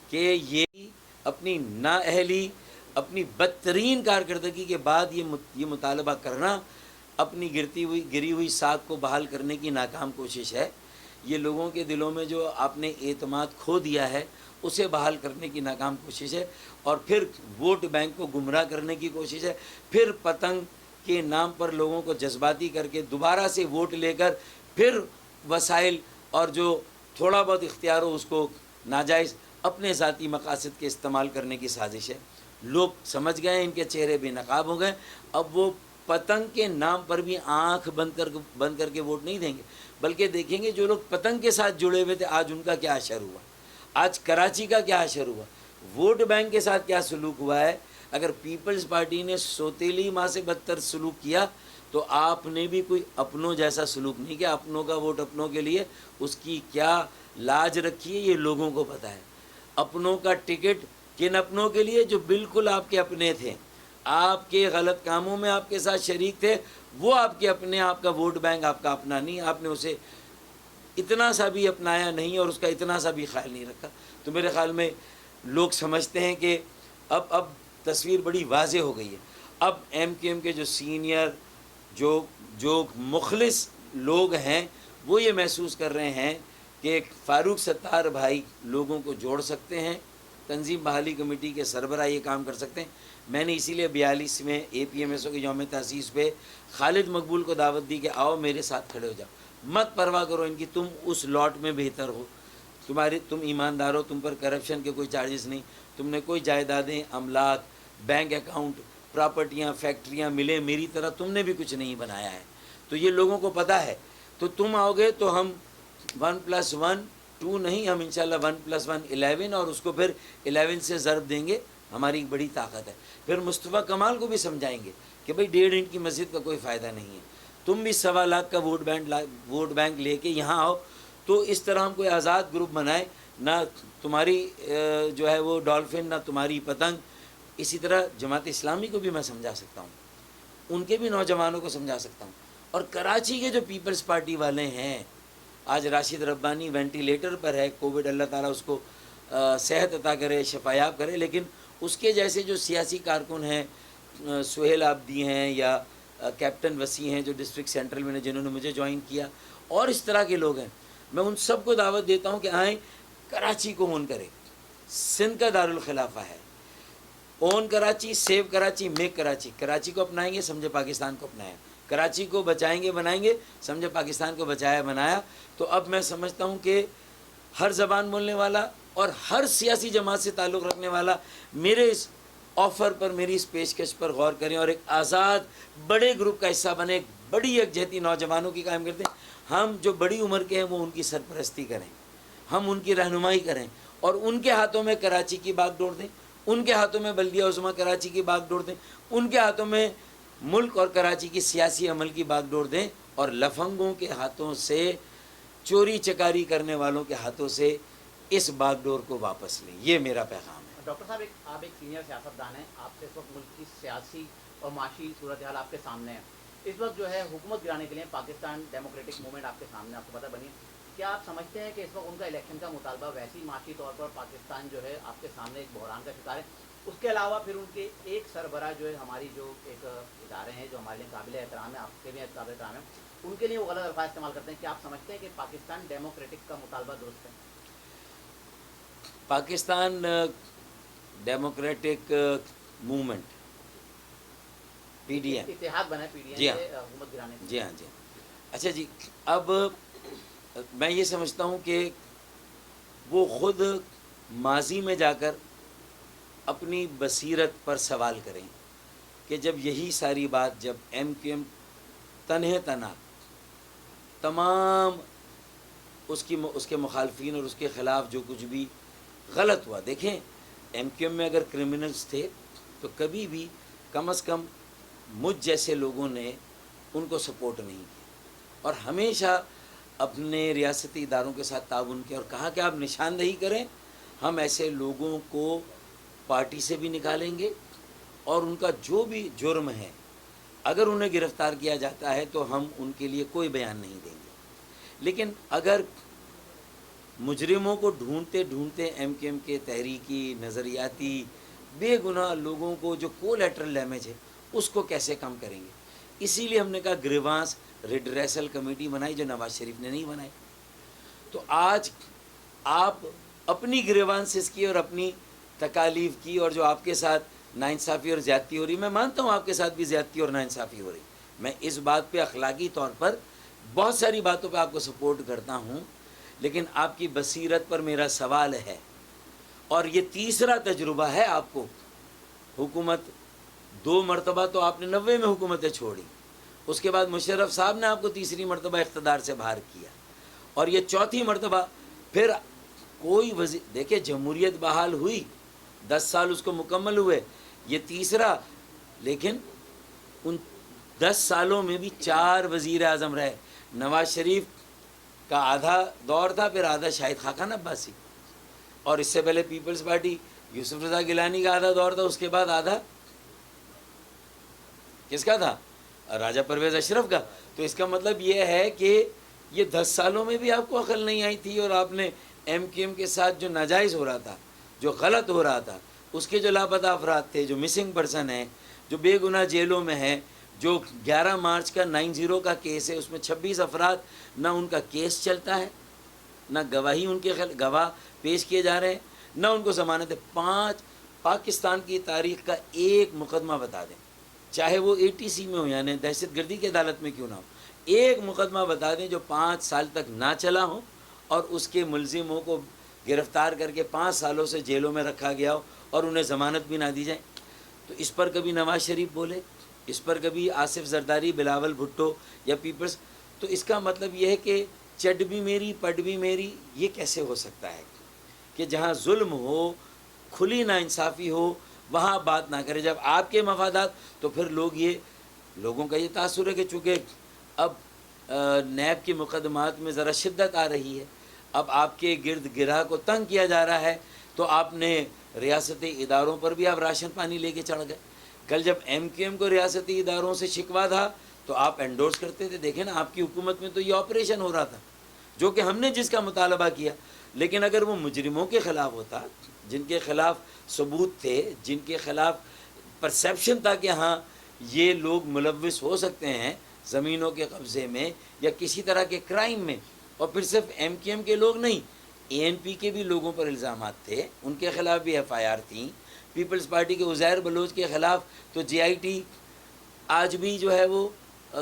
کہ یہ اپنی نااہلی، اپنی بدترین کارکردگی کے بعد یہ مطالبہ کرنا اپنی گری ہوئی ساکھ کو بحال کرنے کی ناکام کوشش ہے. یہ لوگوں کے دلوں میں جو آپ نے اعتماد کھو دیا ہے اسے بحال کرنے کی ناکام کوشش ہے، اور پھر ووٹ بینک کو گمراہ کرنے کی کوشش ہے، پھر پتنگ کے نام پر لوگوں کو جذباتی کر کے دوبارہ سے ووٹ لے کر پھر وسائل اور جو تھوڑا بہت اختیار ہو اس کو ناجائز اپنے ذاتی مقاصد کے استعمال کرنے کی سازش ہے. لوگ سمجھ گئے، ان کے چہرے بے نقاب ہو گئے. اب وہ پتنگ کے نام پر بھی آنکھ بند کر کے ووٹ نہیں دیں گے، بلکہ دیکھیں گے جو لوگ پتنگ کے ساتھ جڑے ہوئے تھے آج ان کا کیا اشر ہوا، آج کراچی کا کیا اشر ہوا، ووٹ بینک کے ساتھ کیا سلوک ہوا ہے. اگر پیپلز پارٹی نے سوتیلی ماں سے بدتر سلوک کیا تو آپ نے بھی کوئی اپنوں جیسا سلوک نہیں کیا. اپنوں کا ووٹ اپنوں کے لیے، اس کی کیا لاج رکھی ہے یہ لوگوں کو پتہ ہے. اپنوں کا ٹکٹ کن اپنوں کے لیے جو بالکل آپ کے اپنے تھے، آپ کے غلط کاموں میں آپ کے ساتھ شریک تھے، وہ آپ کے اپنے. آپ کا ووٹ بینک آپ کا اپنا نہیں، آپ نے اسے اتنا سا بھی اپنایا نہیں اور اس کا اتنا سا بھی خیال نہیں رکھا. تو میرے خیال میں لوگ سمجھتے ہیں کہ اب تصویر بڑی واضح ہو گئی ہے. اب ایم کیو ایم کے جو سینئر جو مخلص لوگ ہیں وہ یہ محسوس کر رہے ہیں کہ فاروق ستار بھائی لوگوں کو جوڑ سکتے ہیں، تنظیم بحالی کمیٹی کے سربراہ یہ کام کر سکتے ہیں. میں نے اسی لیے 42ویں اے پی ایم ایس او کے یوم تاسیس پہ خالد مقبول کو دعوت دی کہ آؤ میرے ساتھ کھڑے ہو جاؤ، مت پرواہ کرو ان کی، تم اس لاٹ میں بہتر ہو، تم ایماندار ہو، تم پر کرپشن کے کوئی چارجز نہیں، تم نے کوئی جائیدادیں، املاک، بینک اکاؤنٹ، پراپرٹیاں، فیکٹریاں ملے میری طرح تم نے بھی کچھ نہیں بنایا ہے. تو یہ لوگوں کو پتہ ہے. تو تم آؤ گے تو ہم 1+1 2 نہیں، ہم انشاءاللہ 1+1 11 اور اس کو پھر 11 سے ضرب دیں گے. ہماری ایک بڑی طاقت ہے. پھر مصطفیٰ کمال کو بھی سمجھائیں گے کہ بھئی 1.5 انچ کی مسجد کا کوئی فائدہ نہیں ہے، تم بھی 1.25 لاکھ کا ووٹ بینک لے کے یہاں آؤ. تو اس طرح ہم کوئی آزاد گروپ بنائیں، نہ تمہاری جو ہے وہ ڈولفن، نہ تمہاری پتنگ. اسی طرح جماعت اسلامی کو بھی میں سمجھا سکتا ہوں، ان کے بھی نوجوانوں کو سمجھا سکتا ہوں. اور کراچی کے جو پیپلز پارٹی والے ہیں، آج راشد ربانی وینٹیلیٹر پر ہے، کووڈ اللہ تعالیٰ اس کو صحت عطا کرے، شفایاب کرے، لیکن اس کے جیسے جو سیاسی کارکن ہیں، سہیل آبدی ہیں یا کیپٹن وسیع ہیں جو ڈسٹرکٹ سینٹرل میں نے جنہوں نے مجھے جوائن کیا، اور اس طرح کے لوگ ہیں، میں ان سب کو دعوت دیتا ہوں کہ آئیں کراچی کو اون کریں. سندھ کا دارالخلافہ ہے، اون کراچی، سیو کراچی، میک کراچی. کراچی کو اپنائیں گے سمجھے پاکستان کو اپنایا، کراچی کو بچائیں گے بنائیں گے سمجھے پاکستان کو بچایا بنایا. تو اب میں سمجھتا ہوں کہ ہر زبان بولنے والا اور ہر سیاسی جماعت سے تعلق رکھنے والا میرے اس آفر پر، میری اس پیشکش پر غور کریں اور ایک آزاد بڑے گروپ کا حصہ بنے، ایک بڑی یکجہتی نوجوانوں کی قائم کرتے ہیں. ہم جو بڑی عمر کے ہیں وہ ان کی سرپرستی کریں، ہم ان کی رہنمائی کریں، اور ان کے ہاتھوں میں کراچی کی باغ ڈور دیں، ان کے ہاتھوں میں بلدیہ عظمیٰ کراچی کی باغ ڈور دیں، ان کے ہاتھوں میں ملک اور کراچی کی سیاسی عمل کی باغ ڈور دیں، اور لفنگوں کے ہاتھوں سے، چوری چکاری کرنے والوں کے ہاتھوں سے اس باغ ڈور کو واپس لیں. یہ میرا پیغام ہے. ڈاکٹر صاحب، آپ ایک سینئر سیاستدان ہیں، آپ سے اس وقت ملک کی سیاسی اور معاشی صورتحال آپ کے سامنے ہے. اس وقت جو ہے حکومت گرانے کے لیے پاکستان ڈیموکریٹک موومنٹ آپ کے سامنے، آپ کو پتہ بنی. کیا آپ سمجھتے ہیں کہ اس وقت ان کا الیکشن کا مطالبہ ویسی معاشی طور پر پاکستان جو ہے آپ کے سامنے ایک بحران کا شکار ہے؟ اس کے علاوہ پھر ان کے ایک سربراہ جو ہے، ہماری جو ایک ادارے ہیں جو ہمارے لیے قابل احترام ہے، آپ کے بھی قابل احترام ہے، ان کے لیے وہ غلط الفاظ استعمال کرتے ہیں. کیا آپ سمجھتے ہیں کہ پاکستان ڈیموکریٹک کا مطالبہ درست ہے؟ Pakistan Democratic Movement P D M اتحاد بنا ہے پی ڈی جی ایم ہاں، سے حکومت گرانے کے جی ہاں جی. اچھا جی، اب میں یہ سمجھتا ہوں کہ وہ خود ماضی میں جا کر اپنی بصیرت پر سوال کریں کہ جب یہی ساری بات، جب ایم کیو ایم تنہے تنہا تمام اس کے مخالفین اور اس کے خلاف جو کچھ بھی غلط ہوا، دیکھیں ایم کیو ایم میں اگر کرمنلز تھے تو کبھی بھی کم از کم مجھ جیسے لوگوں نے ان کو سپورٹ نہیں کیا، اور ہمیشہ اپنے ریاستی اداروں کے ساتھ تعاون کیا اور کہا کہ آپ نشاندہی کریں، ہم ایسے لوگوں کو پارٹی سے بھی نکالیں گے اور ان کا جو بھی جرم ہے اگر انہیں گرفتار کیا جاتا ہے تو ہم ان کے لیے کوئی بیان نہیں دیں گے. لیکن اگر مجرموں کو ڈھونڈتے ڈھونڈتے ایم کیو ایم کے تحریکی نظریاتی بے گناہ لوگوں کو جو کولیٹرل ڈیمیج ہے اس کو کیسے کم کریں گے؟ اسی لیے ہم نے کہا گریوانس ریڈریسل کمیٹی بنائی جو نواز شریف نے نہیں بنائی. تو آج آپ اپنی گریوانسز کی اور اپنی تکالیف کی اور جو آپ کے ساتھ ناانصافی اور زیادتی ہو رہی، میں مانتا ہوں آپ کے ساتھ بھی زیادتی اور ناانصافی ہو رہی، میں اس بات پہ اخلاقی طور پر بہت ساری باتوں پہ آپ کو سپورٹ کرتا ہوں، لیکن آپ کی بصیرت پر میرا سوال ہے. اور یہ تیسرا تجربہ ہے آپ کو. حکومت 2 مرتبہ تو آپ نے 90 میں حکومتیں چھوڑی، اس کے بعد مشرف صاحب نے آپ کو تیسری مرتبہ اقتدار سے باہر کیا، اور یہ چوتھی مرتبہ پھر کوئی دیکھیں جمہوریت بحال ہوئی، 10 سال اس کو مکمل ہوئے، یہ تیسرا. لیکن ان 10 سالوں میں بھی 4 وزیر اعظم رہے. نواز شریف کا آدھا دور تھا، پھر آدھا شاہد خاقان عباسی، اور اس سے پہلے پیپلز پارٹی یوسف رضا گیلانی کا آدھا دور تھا، اس کے بعد آدھا کس کا تھا؟ راجہ پرویز اشرف کا. تو اس کا مطلب یہ ہے کہ یہ 10 سالوں میں بھی آپ کو عقل نہیں آئی تھی، اور آپ نے ایم کیو ایم کے ساتھ جو ناجائز ہو رہا تھا، جو غلط ہو رہا تھا، اس کے جو لاپتہ افراد تھے، جو مسنگ پرسن ہیں، جو بے گناہ جیلوں میں ہیں، جو 11 مارچ کا 90 کا کیس ہے اس میں 26 افراد نہ ان کا کیس چلتا ہے، نہ گواہی ان کے گواہ پیش کیے جا رہے ہیں، نہ ان کو ضمانت ہے. 5 پاکستان کی تاریخ کا ایک مقدمہ بتا دیں، چاہے وہ ATC میں ہو، یعنی دہشت گردی کی عدالت میں کیوں نہ ہو، ایک مقدمہ بتا دیں جو 5 سال تک نہ چلا ہو اور اس کے ملزموں کو گرفتار کر کے 5 سالوں سے جیلوں میں رکھا گیا ہو اور انہیں ضمانت بھی نہ دی جائے. تو اس پر کبھی نواز شریف بولے، اس پر کبھی آصف زرداری، بلاول بھٹو یا پیپلز. تو اس کا مطلب یہ ہے کہ چڈ بھی میری پڈ بھی میری، یہ کیسے ہو سکتا ہے کہ جہاں ظلم ہو، کھلی ناانصافی ہو، وہاں بات نہ کرے. جب آپ کے مفادات، تو پھر لوگوں کا یہ تاثر ہے کہ چونکہ اب نیب کے مقدمات میں ذرا شدت آ رہی ہے، اب آپ کے گرد گرہ کو تنگ کیا جا رہا ہے، تو آپ نے ریاستی اداروں پر بھی آپ راشن پانی لے کے چڑھ گئے. کل جب ایم کیو ایم کو ریاستی اداروں سے شکوہ تھا تو آپ انڈورس کرتے تھے. دیکھیں نا، آپ کی حکومت میں تو یہ آپریشن ہو رہا تھا جو کہ ہم نے جس کا مطالبہ کیا. لیکن اگر وہ مجرموں کے خلاف ہوتا، جن کے خلاف ثبوت تھے، جن کے خلاف پرسیپشن تھا کہ ہاں یہ لوگ ملوث ہو سکتے ہیں زمینوں کے قبضے میں یا کسی طرح کے کرائم میں، اور پھر صرف ایم کیو ایم کے لوگ نہیں، ANP کے بھی لوگوں پر الزامات تھے، ان کے خلاف بھی FIR تھیں. پیپلز پارٹی کے عزیر بلوچ کے خلاف تو GIT آج بھی جو ہے وہ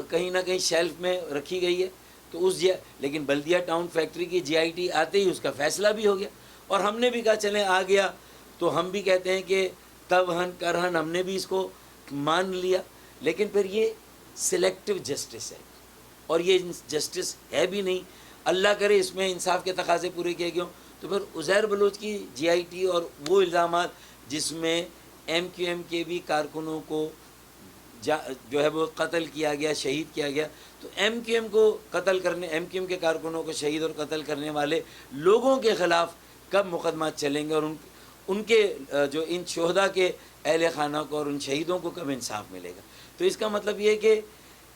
کہیں نہ کہیں شیلف میں رکھی گئی ہے. تو لیکن بلدیہ ٹاؤن فیکٹری کی GIT آتے ہی اس کا فیصلہ بھی ہو گیا، اور ہم نے بھی کہا چلیں آ گیا تو ہم بھی کہتے ہیں کہ تبہن کرہن ہم نے بھی اس کو مان لیا. لیکن پھر یہ سلیکٹو جسٹس ہے، اور یہ جسٹس ہے بھی نہیں. اللہ کرے اس میں انصاف کے تقاضے پورے کیے گئے ہوں. تو پھر عزیر بلوچ کی GIT اور وہ الزامات جس میں ایم کیو ایم کے بھی کارکنوں کو جو ہے وہ قتل کیا گیا، شہید کیا گیا، تو ایم کیو ایم کو قتل کرنے، ایم کیو ایم کے کارکنوں کو شہید اور قتل کرنے والے لوگوں کے خلاف کب مقدمات چلیں گے، اور ان کے جو ان شہداء کے اہل خانہ کو اور ان شہیدوں کو کب انصاف ملے گا؟ تو اس کا مطلب یہ ہے کہ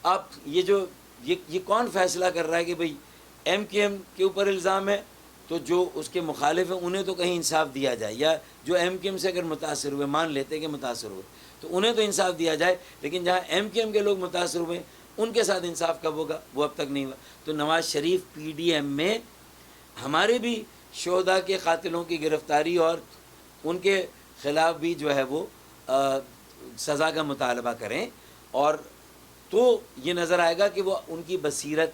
آپ یہ کون فیصلہ کر رہا ہے کہ بھئی ایم کیو ایم کے اوپر الزام ہے تو جو اس کے مخالف ہیں انہیں تو کہیں انصاف دیا جائے، یا جو ایم کیو ایم سے اگر متاثر ہوئے، مان لیتے ہیں کہ متاثر ہوئے، تو انہیں تو انصاف دیا جائے، لیکن جہاں ایم کیو ایم کے لوگ متاثر ہوئے ان کے ساتھ انصاف کب ہوگا؟ وہ اب تک نہیں ہوا. تو نواز شریف PDM میں ہمارے بھی شہداء کے قاتلوں کی گرفتاری اور ان کے خلاف بھی جو ہے وہ سزا کا مطالبہ کریں، اور تو یہ نظر آئے گا کہ وہ ان کی بصیرت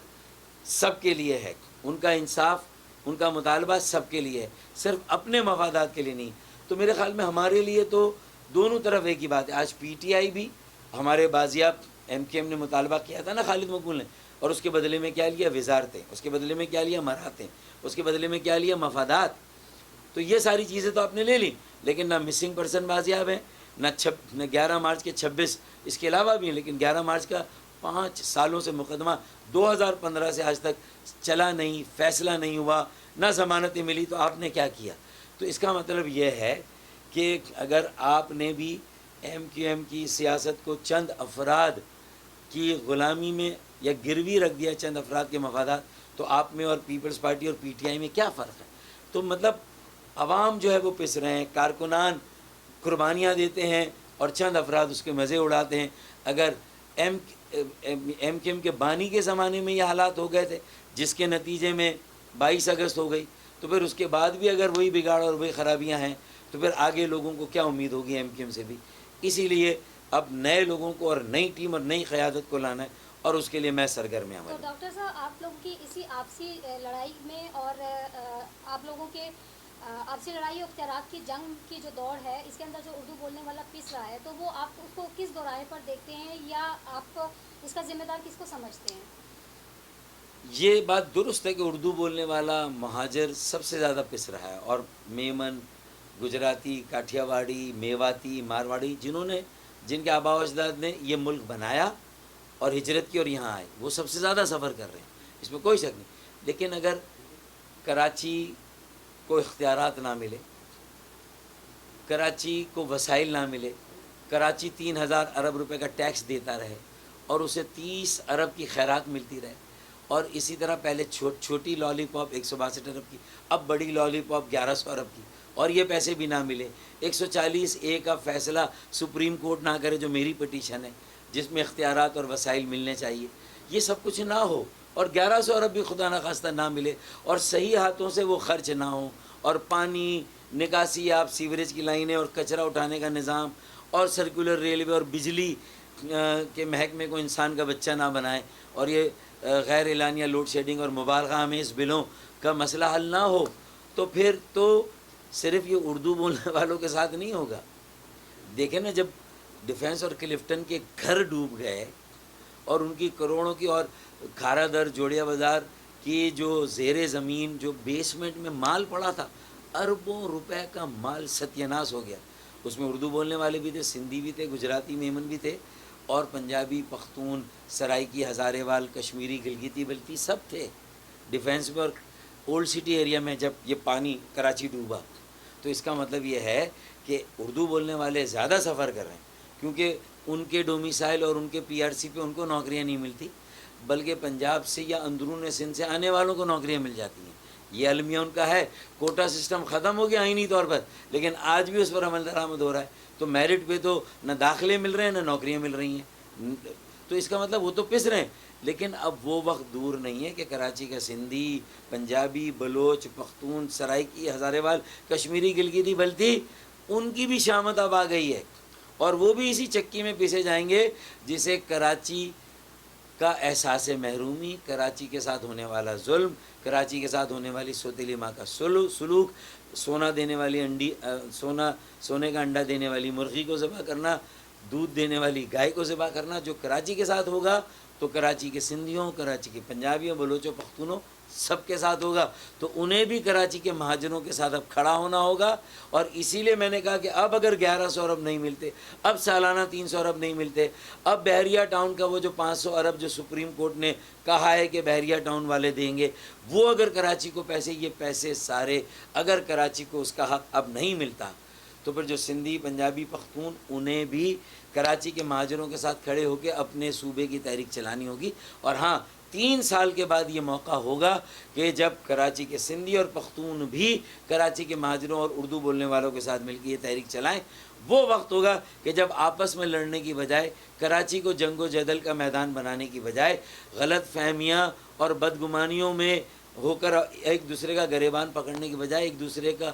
سب کے لیے ہے، ان کا انصاف، ان کا مطالبہ سب کے لیے ہے، صرف اپنے مفادات کے لیے نہیں. تو میرے خیال میں ہمارے لیے تو دونوں طرف ایک ہی بات ہے. آج PTI بھی ہمارے بازیاب ایم کیو ایم نے مطالبہ کیا تھا نا خالد مقبول نے، اور اس کے بدلے میں کیا لیا؟ وزارتیں، اس کے بدلے میں کیا لیا؟ مراتیں، اس کے بدلے میں کیا لیا؟ مفادات. تو یہ ساری چیزیں تو آپ نے لے لی، لیکن نہ مسنگ پرسن بازیاب ہیں، نہ 11 مارچ کے 26 اس کے علاوہ بھی ہیں. لیکن 11 مارچ کا 5 سالوں سے مقدمہ 2015 سے آج تک چلا نہیں، فیصلہ نہیں ہوا، نہ ضمانتیں ملی. تو آپ نے کیا کیا؟ تو اس کا مطلب یہ ہے کہ اگر آپ نے بھی ایم کیو ایم کی سیاست کو چند افراد کی غلامی میں یا گروی رکھ دیا چند افراد کے مفادات، تو آپ میں اور پیپلز پارٹی اور پی ٹی آئی میں کیا فرق ہے؟ تو مطلب عوام جو ہے وہ پس رہے ہیں، کارکنان قربانیاں دیتے ہیں اور چند افراد اس کے مزے اڑاتے ہیں۔ اگر ایم کیو ایم کے بانی کے زمانے میں یہ حالات ہو گئے تھے جس کے نتیجے میں 22 اگست ہو گئی، تو پھر اس کے بعد بھی اگر وہی بگاڑ اور وہی خرابیاں ہیں تو پھر آگے لوگوں کو کیا امید ہوگی ایم کیو ایم سے بھی؟ اسی لیے اب نئے لوگوں کو اور نئی ٹیم اور نئی قیادت کو لانا ہے، اور اس کے لیے میں سرگرم عمل تو ہوں۔ ڈاکٹر صاحب آپ لوگوں کی اسی آپسی لڑائی میں اور آپ لوگوں کے آپسی لڑائی اور اختیارات کی جنگ کی جو دوڑ ہے، اس کے اندر جو اردو بولنے والا پس رہا ہے، تو وہ آپ اس کو کس دوراہے پر دیکھتے ہیں، یا آپ اس کا ذمہ دار کس کو سمجھتے ہیں؟ یہ بات درست ہے کہ اردو بولنے والا مہاجر سب سے زیادہ پس رہا ہے، اور میمن، گجراتی، کاٹھیا واڑی، میواتی، مارواڑی، جن کے آباء و اجداد نے یہ ملک بنایا اور ہجرت کی اور یہاں آئے، وہ سب سے زیادہ سفر کر رہے ہیں، اس میں کوئی شک نہیں۔ لیکن اگر کراچی کو اختیارات نہ ملے، کراچی کو وسائل نہ ملے، کراچی 3,000 ارب روپے کا ٹیکس دیتا رہے اور اسے 30 ارب کی خیرات ملتی رہے، اور اسی طرح پہلے چھوٹی لالی پاپ 162 ارب کی، اب بڑی لالی پاپ 1100 ارب کی، اور یہ پیسے بھی نہ ملے، 140A کا فیصلہ سپریم کورٹ نہ کرے جو میری پٹیشن ہے جس میں اختیارات اور وسائل ملنے چاہیے، یہ سب کچھ نہ ہو، اور 1100 ارب بھی خدا نخواستہ نہ ملے، اور صحیح ہاتھوں سے وہ خرچ نہ ہوں، اور پانی، نکاسی آب، سیوریج کی لائنیں اور کچرا اٹھانے کا نظام، اور سرکولر ریلوے اور بجلی کے محکمے کو انسان کا بچہ نہ بنائے، اور یہ غیر اعلانیہ لوڈ شیڈنگ اور مبالغہ آمیز بلوں کا مسئلہ حل نہ ہو، تو پھر تو صرف یہ اردو بولنے والوں کے ساتھ نہیں ہوگا۔ دیکھیں نا، جب ڈیفنس اور کلفٹن کے گھر ڈوب گئے اور ان کی کروڑوں کی، اور کھارا در جوڑیا بازار کی جو زیر زمین جو بیسمنٹ میں مال پڑا تھا، اربوں روپے کا مال ستیہ ناش ہو گیا، اس میں اردو بولنے والے بھی تھے، سندھی بھی تھے، گجراتی میمن بھی تھے، اور پنجابی، پختون، سرائکی، ہزارے وال، کشمیری، گلگتی، بلتی سب تھے ڈیفنس میں۔ اور اولڈ سٹی ایریا میں جب یہ پانی کراچی ڈوبا، تو اس کا مطلب یہ ہے کہ اردو بولنے والے زیادہ سفر کر رہے ہیں، کیونکہ ان کے ڈومیسائل اور ان کے پی آر سی پہ ان کو نوکریاں نہیں ملتی، بلکہ پنجاب سے یا اندرون سندھ سے آنے والوں کو نوکریاں مل جاتی ہیں۔ یہ المیہ ان کا ہے، کوٹا سسٹم ختم ہو گیا آئینی طور پر، لیکن آج بھی اس پر عمل درآمد ہو رہا ہے، تو میرٹ پہ تو نہ داخلے مل رہے ہیں نہ نوکریاں مل رہی ہیں، تو اس کا مطلب وہ تو پس رہے ہیں۔ لیکن اب وہ وقت دور نہیں ہے کہ کراچی کا سندھی، پنجابی، بلوچ، پختون، سرائکی، ہزارے وال، کشمیری، گلگتی، بلتی، ان کی بھی شامت اب آ گئی ہے، اور وہ بھی اسی چکی میں پیسے جائیں گے جسے کراچی کا احساس محرومی، کراچی کے ساتھ ہونے والا ظلم، کراچی کے ساتھ ہونے والی سوتیلی ماں کا سلوک، سونا دینے والی سونے کا انڈا دینے والی مرغی کو ذبح کرنا، دودھ دینے والی گائے کو ذبح کرنا، جو کراچی کے ساتھ ہوگا تو کراچی کے سندھیوں، کراچی کے پنجابیوں، بلوچوں، پختونوں سب کے ساتھ ہوگا، تو انہیں بھی کراچی کے مہاجروں کے ساتھ اب کھڑا ہونا ہوگا۔ اور اسی لیے میں نے کہا کہ اب اگر 1100 ارب نہیں ملتے، اب سالانہ 300 ارب نہیں ملتے، اب بحریہ ٹاؤن کا وہ جو 500 ارب جو سپریم کورٹ نے کہا ہے کہ بحریہ ٹاؤن والے دیں گے، وہ اگر کراچی کو یہ پیسے سارے اگر کراچی کو اس کا حق اب نہیں ملتا، تو پھر جو سندھی، پنجابی، پختون، انہیں بھی کراچی کے مہاجروں کے ساتھ کھڑے ہو کے اپنے صوبے کی تحریک چلانی ہوگی۔ اور ہاں، 3 سال کے بعد یہ موقع ہوگا کہ جب کراچی کے سندھی اور پختون بھی کراچی کے مہاجروں اور اردو بولنے والوں کے ساتھ مل کے یہ تحریک چلائیں، وہ وقت ہوگا کہ جب آپس میں لڑنے کی بجائے، کراچی کو جنگ و جدل کا میدان بنانے کی بجائے، غلط فہمیاں اور بدگمانیوں میں ہو کر ایک دوسرے کا گریبان پکڑنے کی بجائے، ایک دوسرے کا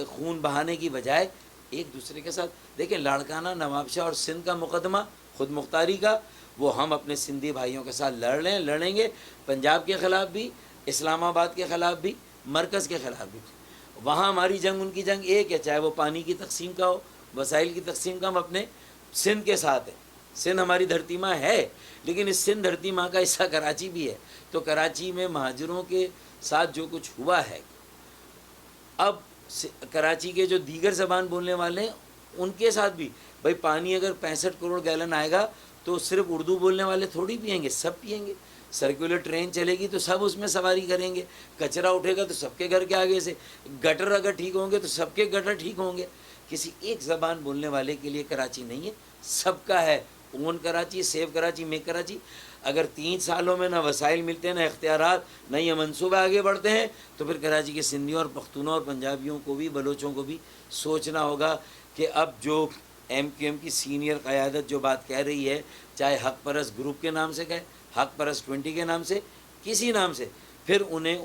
خون بہانے کی بجائے، ایک دوسرے کے ساتھ دیکھیں، لاڑکانہ، نواب شاہ اور سندھ کا مقدمہ خود مختاری کا، وہ ہم اپنے سندھی بھائیوں کے ساتھ لڑیں گے، پنجاب کے خلاف بھی، اسلام آباد کے خلاف بھی، مرکز کے خلاف بھی۔ وہاں ہماری جنگ ان کی جنگ ایک ہے، چاہے وہ پانی کی تقسیم کا ہو، وسائل کی تقسیم کا، ہم اپنے سندھ کے ساتھ ہیں۔ سندھ ہماری دھرتی ماں ہے، لیکن اس سندھ دھرتی ماں کا حصہ کراچی بھی ہے، تو کراچی میں مہاجروں کے ساتھ جو کچھ ہوا ہے، اب کراچی کے جو دیگر زبان بولنے والے ہیں ان کے ساتھ بھی، بھائی پانی اگر 65 کروڑ گیلن آئے گا تو صرف اردو بولنے والے تھوڑی پئیں گے، سب پئیں گے. سرکولر ٹرین چلے گی تو سب اس میں سواری کریں گے. کچرا اٹھے گا تو سب کے گھر کے آگے سے. گٹر اگر ٹھیک ہوں گے تو سب کے گٹر ٹھیک ہوں گے. کسی ایک زبان بولنے والے کے لیے کراچی نہیں ہے، سب کا ہے. اون کراچی، سیو کراچی، میک کراچی. اگر 3 سالوں میں نہ وسائل ملتے ہیں، نہ اختیارات، نہ یہ منصوبے آگے بڑھتے ہیں، تو پھر کراچی کے سندھیوں اور پختونوں اور پنجابیوں کو بھی، بلوچوں کو بھی سوچنا ہوگا کہ اب جو ایم کیو ایم کی سینئر قیادت جو بات کہہ رہی ہے، چاہے حق پرست گروپ کے نام سے کہے، حق پرست 20 کے نام سے، کسی نام سے، پھر انہیں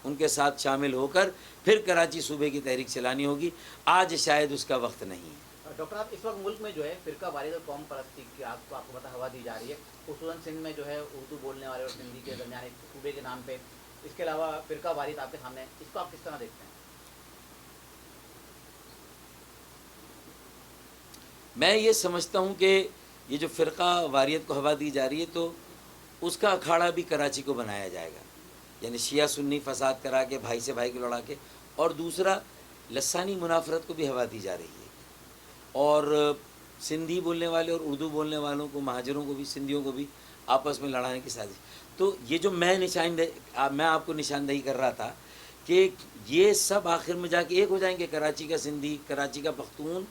ان کے ساتھ شامل ہو کر پھر کراچی صوبے کی تحریک چلانی ہوگی. آج شاید اس کا وقت نہیں ہے. ڈاکٹر صاحب، اس وقت ملک میں جو ہے فرقہ واریت اور قوم پرستی کی آپ کو پتہ ہوا دی جا رہی ہے، خصوصاً سندھ میں جو ہے اردو بولنے والے اور سندھی کے درمیان ایک صوبے کے نام پہ. اس کے علاوہ فرقہ واریت آپ کے سامنے ہے، اس کو آپ کس طرح دیکھتے ہیں؟ میں یہ سمجھتا ہوں کہ یہ جو فرقہ واریت کو ہوا دی جا رہی ہے تو اس کا اکھاڑا بھی کراچی کو بنایا جائے گا، یعنی شیعہ سنی فساد کرا کے، بھائی سے بھائی کو لڑا کے. اور دوسرا لسانی منافرت کو بھی ہوا دی جا رہی ہے، اور سندھی بولنے والے اور اردو بولنے والوں کو، مہاجروں کو بھی، سندھیوں کو بھی آپس میں لڑانے کی سازش. تو یہ جو میں آپ کو نشاندہی کر رہا تھا کہ یہ سب آخر میں جا کے ایک ہو جائیں گے. کراچی کا سندھی، کراچی کا پختون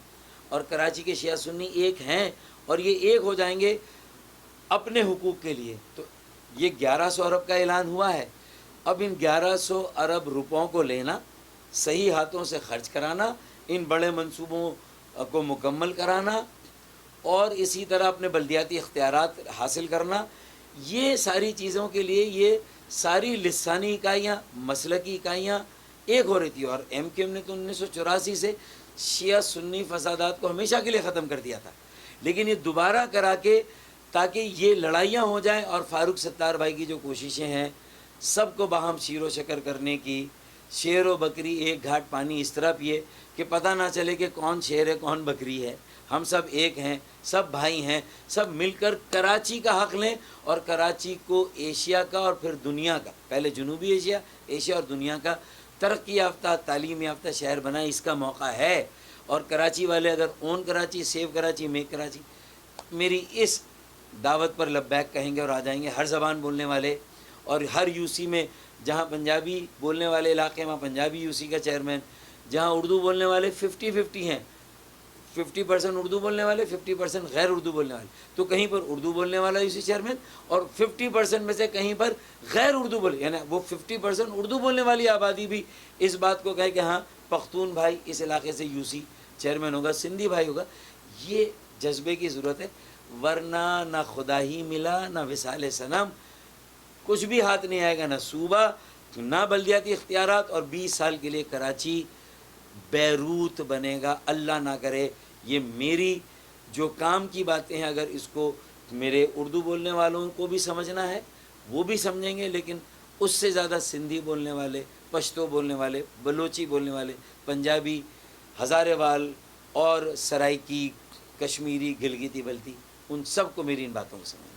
اور کراچی کے شیعہ سنی ایک ہیں، اور یہ ایک ہو جائیں گے اپنے حقوق کے لیے. تو یہ 1100 ارب کا اعلان ہوا ہے. اب ان 1100 ارب روپوں کو لینا، صحیح ہاتھوں سے خرچ کرانا، ان بڑے منصوبوں کو مکمل کرانا، اور اسی طرح اپنے بلدیاتی اختیارات حاصل کرنا، یہ ساری چیزوں کے لیے یہ ساری لسانی اکائیاں، مسلکی اکائیاں ایک ہو رہی تھی. اور ایم کیو ایم نے تو 1984 سے شیعہ سنی فسادات کو ہمیشہ کے لیے ختم کر دیا تھا، لیکن یہ دوبارہ کرا کے تاکہ یہ لڑائیاں ہو جائیں. اور فاروق ستار بھائی کی جو کوششیں ہیں سب کو باہم شیر و شکر کرنے کی، شیر و بکری ایک گھاٹ پانی اس طرح پیے کہ پتہ نہ چلے کہ کون شیر ہے کون بکری ہے. ہم سب ایک ہیں، سب بھائی ہیں، سب مل کر کراچی کا حق لیں، اور کراچی کو ایشیا کا اور پھر دنیا کا، پہلے جنوبی ایشیا اور دنیا کا ترقی یافتہ، تعلیم یافتہ شہر بنائیں. اس کا موقع ہے. اور کراچی والے اگر اون کراچی، سیو کراچی، میک کراچی، میری اس دعوت پر لبیک کہیں گے اور آ جائیں گے ہر زبان بولنے والے. اور ہر یو سی میں جہاں پنجابی بولنے والے علاقے میں پنجابی یو سی کا چیئرمین، جہاں اردو بولنے والے 50-50 ہیں، 50% اردو بولنے والے، 50% غیر اردو بولنے والے، تو کہیں پر اردو بولنے والا یو سی چیئرمین، اور 50% میں سے کہیں پر غیر اردو بولے، یعنی وہ 50% اردو بولنے والی آبادی بھی اس بات کو کہے کہ ہاں پختون بھائی اس علاقے سے یو سی چیئرمین ہوگا، سندھی بھائی ہوگا. یہ جذبے کی ضرورت ہے، ورنہ نہ خدا ہی ملا، نہ وصال صنم، کچھ بھی ہاتھ نہیں آئے گا، نہ صوبہ، نہ بلدیاتی اختیارات. اور 20 سال کے لیے کراچی بیروت بنے گا. اللہ نہ کرے. یہ میری جو کام کی باتیں ہیں اگر اس کو میرے اردو بولنے والوں کو بھی سمجھنا ہے وہ بھی سمجھیں گے، لیکن اس سے زیادہ سندھی بولنے والے، پشتو بولنے والے، بلوچی بولنے والے، پنجابی، ہزارے وال اور سرائکی، کشمیری، گلگتی بلتی، ان سب کو میری ان باتوں کو سمجھنا ہے.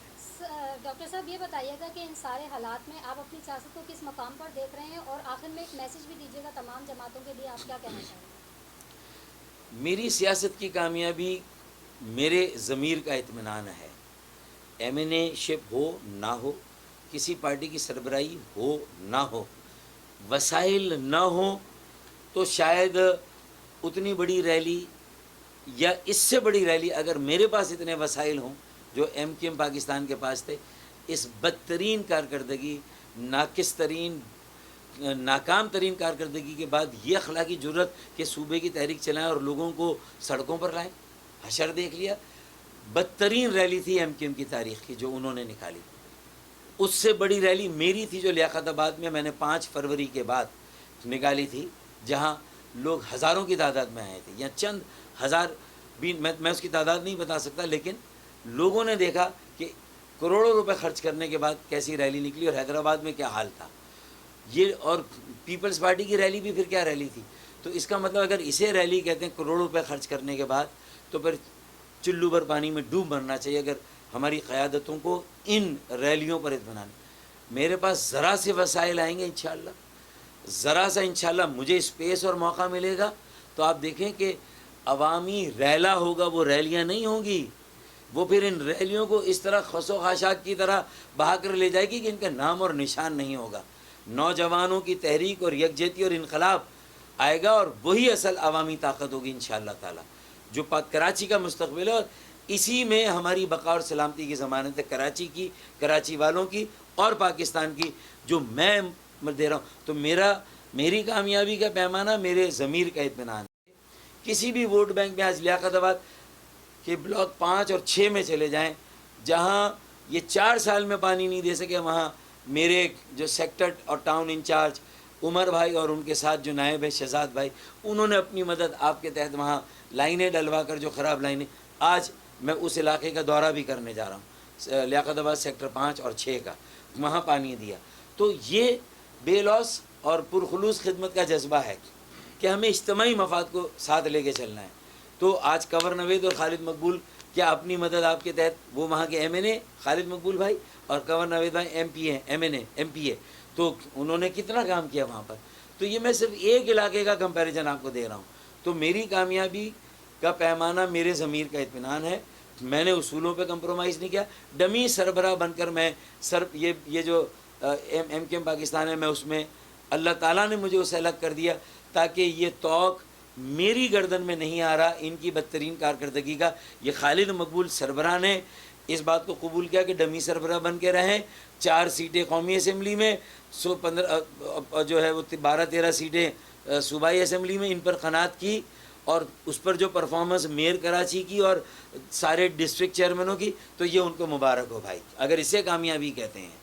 ڈاکٹر صاحب یہ بتائیے گا کہ ان سارے حالات میں آپ اپنی سیاست کو کس مقام پر دیکھ رہے ہیں، اور آخر میں ایک میسج بھی دیجیے گا تمام جماعتوں کے لیے، آپ کیا کہنا چاہیں گے؟ میری سیاست کی کامیابی میرے ضمیر کا اطمینان ہے. ایم این اے شپ ہو نہ ہو، کسی پارٹی کی سربراہی ہو نہ ہو، وسائل نہ ہوں تو شاید اتنی بڑی ریلی یا اس سے بڑی ریلی اگر میرے پاس اتنے وسائل ہوں جو ایم کیو ایم پاکستان کے پاس تھے، اس بدترین کارکردگی، ناقص ترین، ناکام ترین کارکردگی کے بعد یہ اخلاقی جرت کہ صوبے کی تحریک چلائیں اور لوگوں کو سڑکوں پر لائیں. حشر دیکھ لیا. بدترین ریلی تھی ایم کیو ایم کی تاریخ کی جو انہوں نے نکالی. اس سے بڑی ریلی میری تھی جو لیاقت آباد میں نے 5 فروری کے بعد نکالی تھی، جہاں لوگ ہزاروں کی تعداد میں آئے تھے، یا چند ہزار بھی، میں اس کی تعداد نہیں بتا سکتا، لیکن لوگوں نے دیکھا کہ کروڑوں روپے خرچ کرنے کے بعد کیسی ریلی نکلی اور حیدرآباد میں کیا حال تھا. یہ اور پیپلز پارٹی کی ریلی بھی پھر کیا ریلی تھی. تو اس کا مطلب اگر اسے ریلی کہتے ہیں کروڑوں روپے خرچ کرنے کے بعد، تو پھر چلو بھر پانی میں ڈوب مرنا چاہیے اگر ہماری قیادتوں کو ان ریلیوں پر اطمینان. میرے پاس ذرا سے وسائل آئیں گے انشاءاللہ، ذرا سا انشاءاللہ مجھے اسپیس اور موقع ملے گا، تو آپ دیکھیں کہ عوامی ریلا ہوگا، وہ ریلیاں نہیں ہوں گی. وہ پھر ان ریلیوں کو اس طرح خس و خاشاک کی طرح بہا کر لے جائے گی کہ ان کا نام اور نشان نہیں ہوگا. نوجوانوں کی تحریک اور یکجہتی اور انقلاب آئے گا، اور وہی اصل عوامی طاقت ہوگی انشاءاللہ تعالی، جو کراچی کا مستقبل ہے. اور اسی میں ہماری بقا اور سلامتی کی ضمانت ہے، کراچی کی، کراچی والوں کی اور پاکستان کی، جو میں دے رہا ہوں. تو میری کامیابی کا پیمانہ میرے ضمیر کا اطمینان ہے. کسی بھی ووٹ بینک میں آج لیاقت آباد کہ بلاک 5 اور 6 میں چلے جائیں، جہاں یہ 4 سال میں پانی نہیں دے سکے، وہاں میرے جو سیکٹر اور ٹاؤن انچارج عمر بھائی اور ان کے ساتھ جو نائب ہے شہزاد بھائی، انہوں نے اپنی مدد آپ کے تحت وہاں لائنیں ڈلوا کر، جو خراب لائنیں، آج میں اس علاقے کا دورہ بھی کرنے جا رہا ہوں، لیاقت آباد سیکٹر 5 اور 6 کا، وہاں پانی دیا. تو یہ بے لوث اور پرخلوص خدمت کا جذبہ ہے کہ ہمیں اجتماعی مفاد کو ساتھ لے کے چلنا ہے. تو آج کنور نوید اور خالد مقبول کیا اپنی مدد آپ کے تحت، وہ وہاں کے ایم این اے خالد مقبول بھائی اور کنور نوید بھائی ایم پی ہیں، ایم پی اے، تو انہوں نے کتنا کام کیا وہاں پر. تو یہ میں صرف ایک علاقے کا کمپیریزن آپ کو دے رہا ہوں. تو میری کامیابی کا پیمانہ میرے ضمیر کا اطمینان ہے. میں نے اصولوں پہ کمپرومائز نہیں کیا. ڈمی سربراہ بن کر میں یہ جو ایم کیو ایم پاکستان ہے، میں اس میں اللہ تعالیٰ نے مجھے اسے الگ کر دیا تاکہ یہ توق میری گردن میں نہیں آ رہا ان کی بدترین کارکردگی کا. یہ خالد مقبول سربراہ نے اس بات کو قبول کیا کہ ڈمی سربراہ بن کے رہیں. 4 سیٹیں قومی اسمبلی میں، 15 جو ہے وہ 12-13 سیٹیں صوبائی اسمبلی میں، ان پر قناعت کی، اور اس پر جو پرفارمنس میئر کراچی کی اور سارے ڈسٹرکٹ چیئرمینوں کی، تو یہ ان کو مبارک ہو بھائی. اگر اسے کامیابی کہتے ہیں،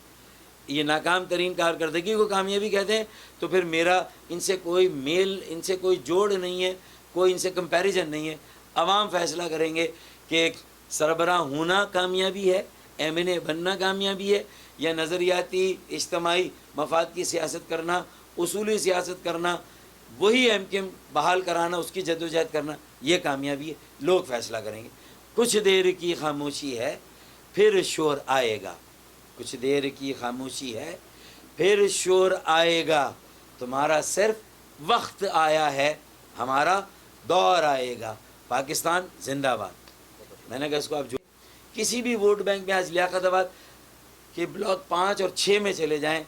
یہ ناکام ترین کارکردگی کو کامیابی کہتے ہیں، تو پھر میرا ان سے کوئی میل، ان سے کوئی جوڑ نہیں ہے، کوئی ان سے کمپیریزن نہیں ہے. عوام فیصلہ کریں گے کہ سربراہ ہونا کامیابی ہے، ایم این اے بننا کامیابی ہے، یا نظریاتی اجتماعی مفاد کی سیاست کرنا، اصولی سیاست کرنا، وہی ایم کیو ایم بحال کرانا، اس کی جدوجہد کرنا، یہ کامیابی ہے. لوگ فیصلہ کریں گے. کچھ دیر کی خاموشی ہے پھر شور آئے گا. کچھ دیر کی خاموشی ہے پھر شور آئے گا. تمہارا صرف وقت آیا ہے، ہمارا دور آئے گا. پاکستان زندہ باد. میں نے کہا اس کو آپ جو کسی بھی ووٹ بینک میں آج لیاقت آباد کہ بلاک 5 اور 6 میں چلے جائیں،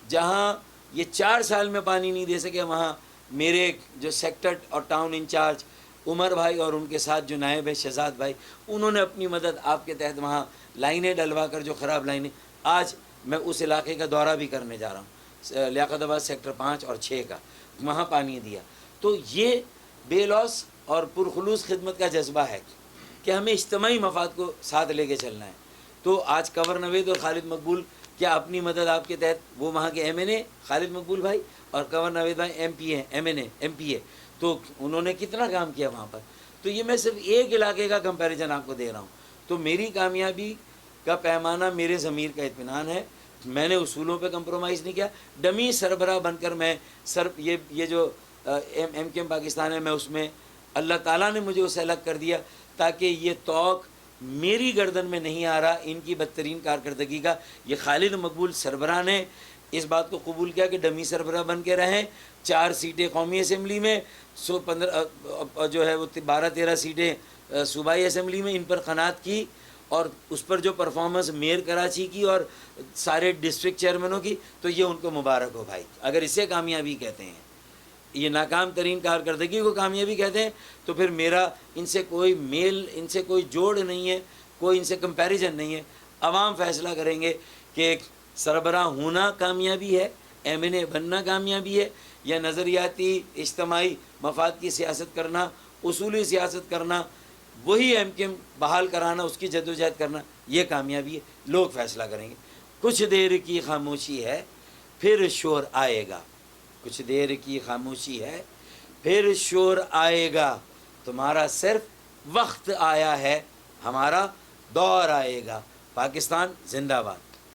جہاں یہ 4 سال میں پانی نہیں دے سکے، وہاں میرے جو سیکٹر اور ٹاؤن انچارج عمر بھائی اور ان کے ساتھ جو نائب ہے شہزاد بھائی، انہوں نے اپنی مدد آپ کے تحت وہاں لائنیں ڈلوا کر، جو خراب لائنیں، آج میں اس علاقے کا دورہ بھی کرنے جا رہا ہوں، لیاقت آباد سیکٹر 5 اور 6 کا، وہاں پانی دیا. تو یہ بے لوث اور پرخلوص خدمت کا جذبہ ہے کہ ہمیں اجتماعی مفاد کو ساتھ لے کے چلنا ہے. تو آج کنور نوید اور خالد مقبول کیا اپنی مدد آپ کے تحت، وہ وہاں کے ایم این اے خالد مقبول بھائی اور کنور نوید بھائی ایم پی ہیں، ایم پی اے، تو انہوں نے کتنا کام کیا وہاں پر. تو یہ میں صرف ایک علاقے کا کمپیریزن آپ کو دے رہا ہوں. تو میری کامیابی کا پیمانہ میرے ضمیر کا اطمینان ہے. میں نے اصولوں پہ کمپرومائز نہیں کیا. ڈمی سربراہ بن کر میں یہ جو ایم کیو ایم پاکستان ہے، میں اس میں اللہ تعالیٰ نے مجھے اسے الگ کر دیا تاکہ یہ توق میری گردن میں نہیں آ رہا ان کی بدترین کارکردگی کا. یہ خالد مقبول سربراہ نے اس بات کو قبول کیا کہ ڈمی سربراہ بن کے رہیں. 4 سیٹیں قومی اسمبلی میں، 15 جو ہے وہ 12-13 سیٹیں صوبائی اسمبلی میں، ان پر قناعت کی، اور اس پر جو پرفارمنس میئر کراچی کی اور سارے ڈسٹرکٹ چیئرمینوں کی، تو یہ ان کو مبارک ہو بھائی. اگر اسے کامیابی کہتے ہیں، یہ ناکام ترین کارکردگی کو کامیابی کہتے ہیں، تو پھر میرا ان سے کوئی میل، ان سے کوئی جوڑ نہیں ہے، کوئی ان سے کمپیریزن نہیں ہے. عوام فیصلہ کریں گے کہ سربراہ ہونا کامیابی ہے، ایم این اے بننا کامیابی ہے، یا نظریاتی اجتماعی مفاد کی سیاست کرنا، اصولی سیاست کرنا، وہی ایم کیو ایم بحال کرانا، اس کی جدوجہد کرنا، یہ کامیابی ہے. لوگ فیصلہ کریں گے. کچھ دیر کی خاموشی ہے پھر شور آئے گا. کچھ دیر کی خاموشی ہے پھر شور آئے گا. تمہارا صرف وقت آیا ہے، ہمارا دور آئے گا. پاکستان زندہ باد.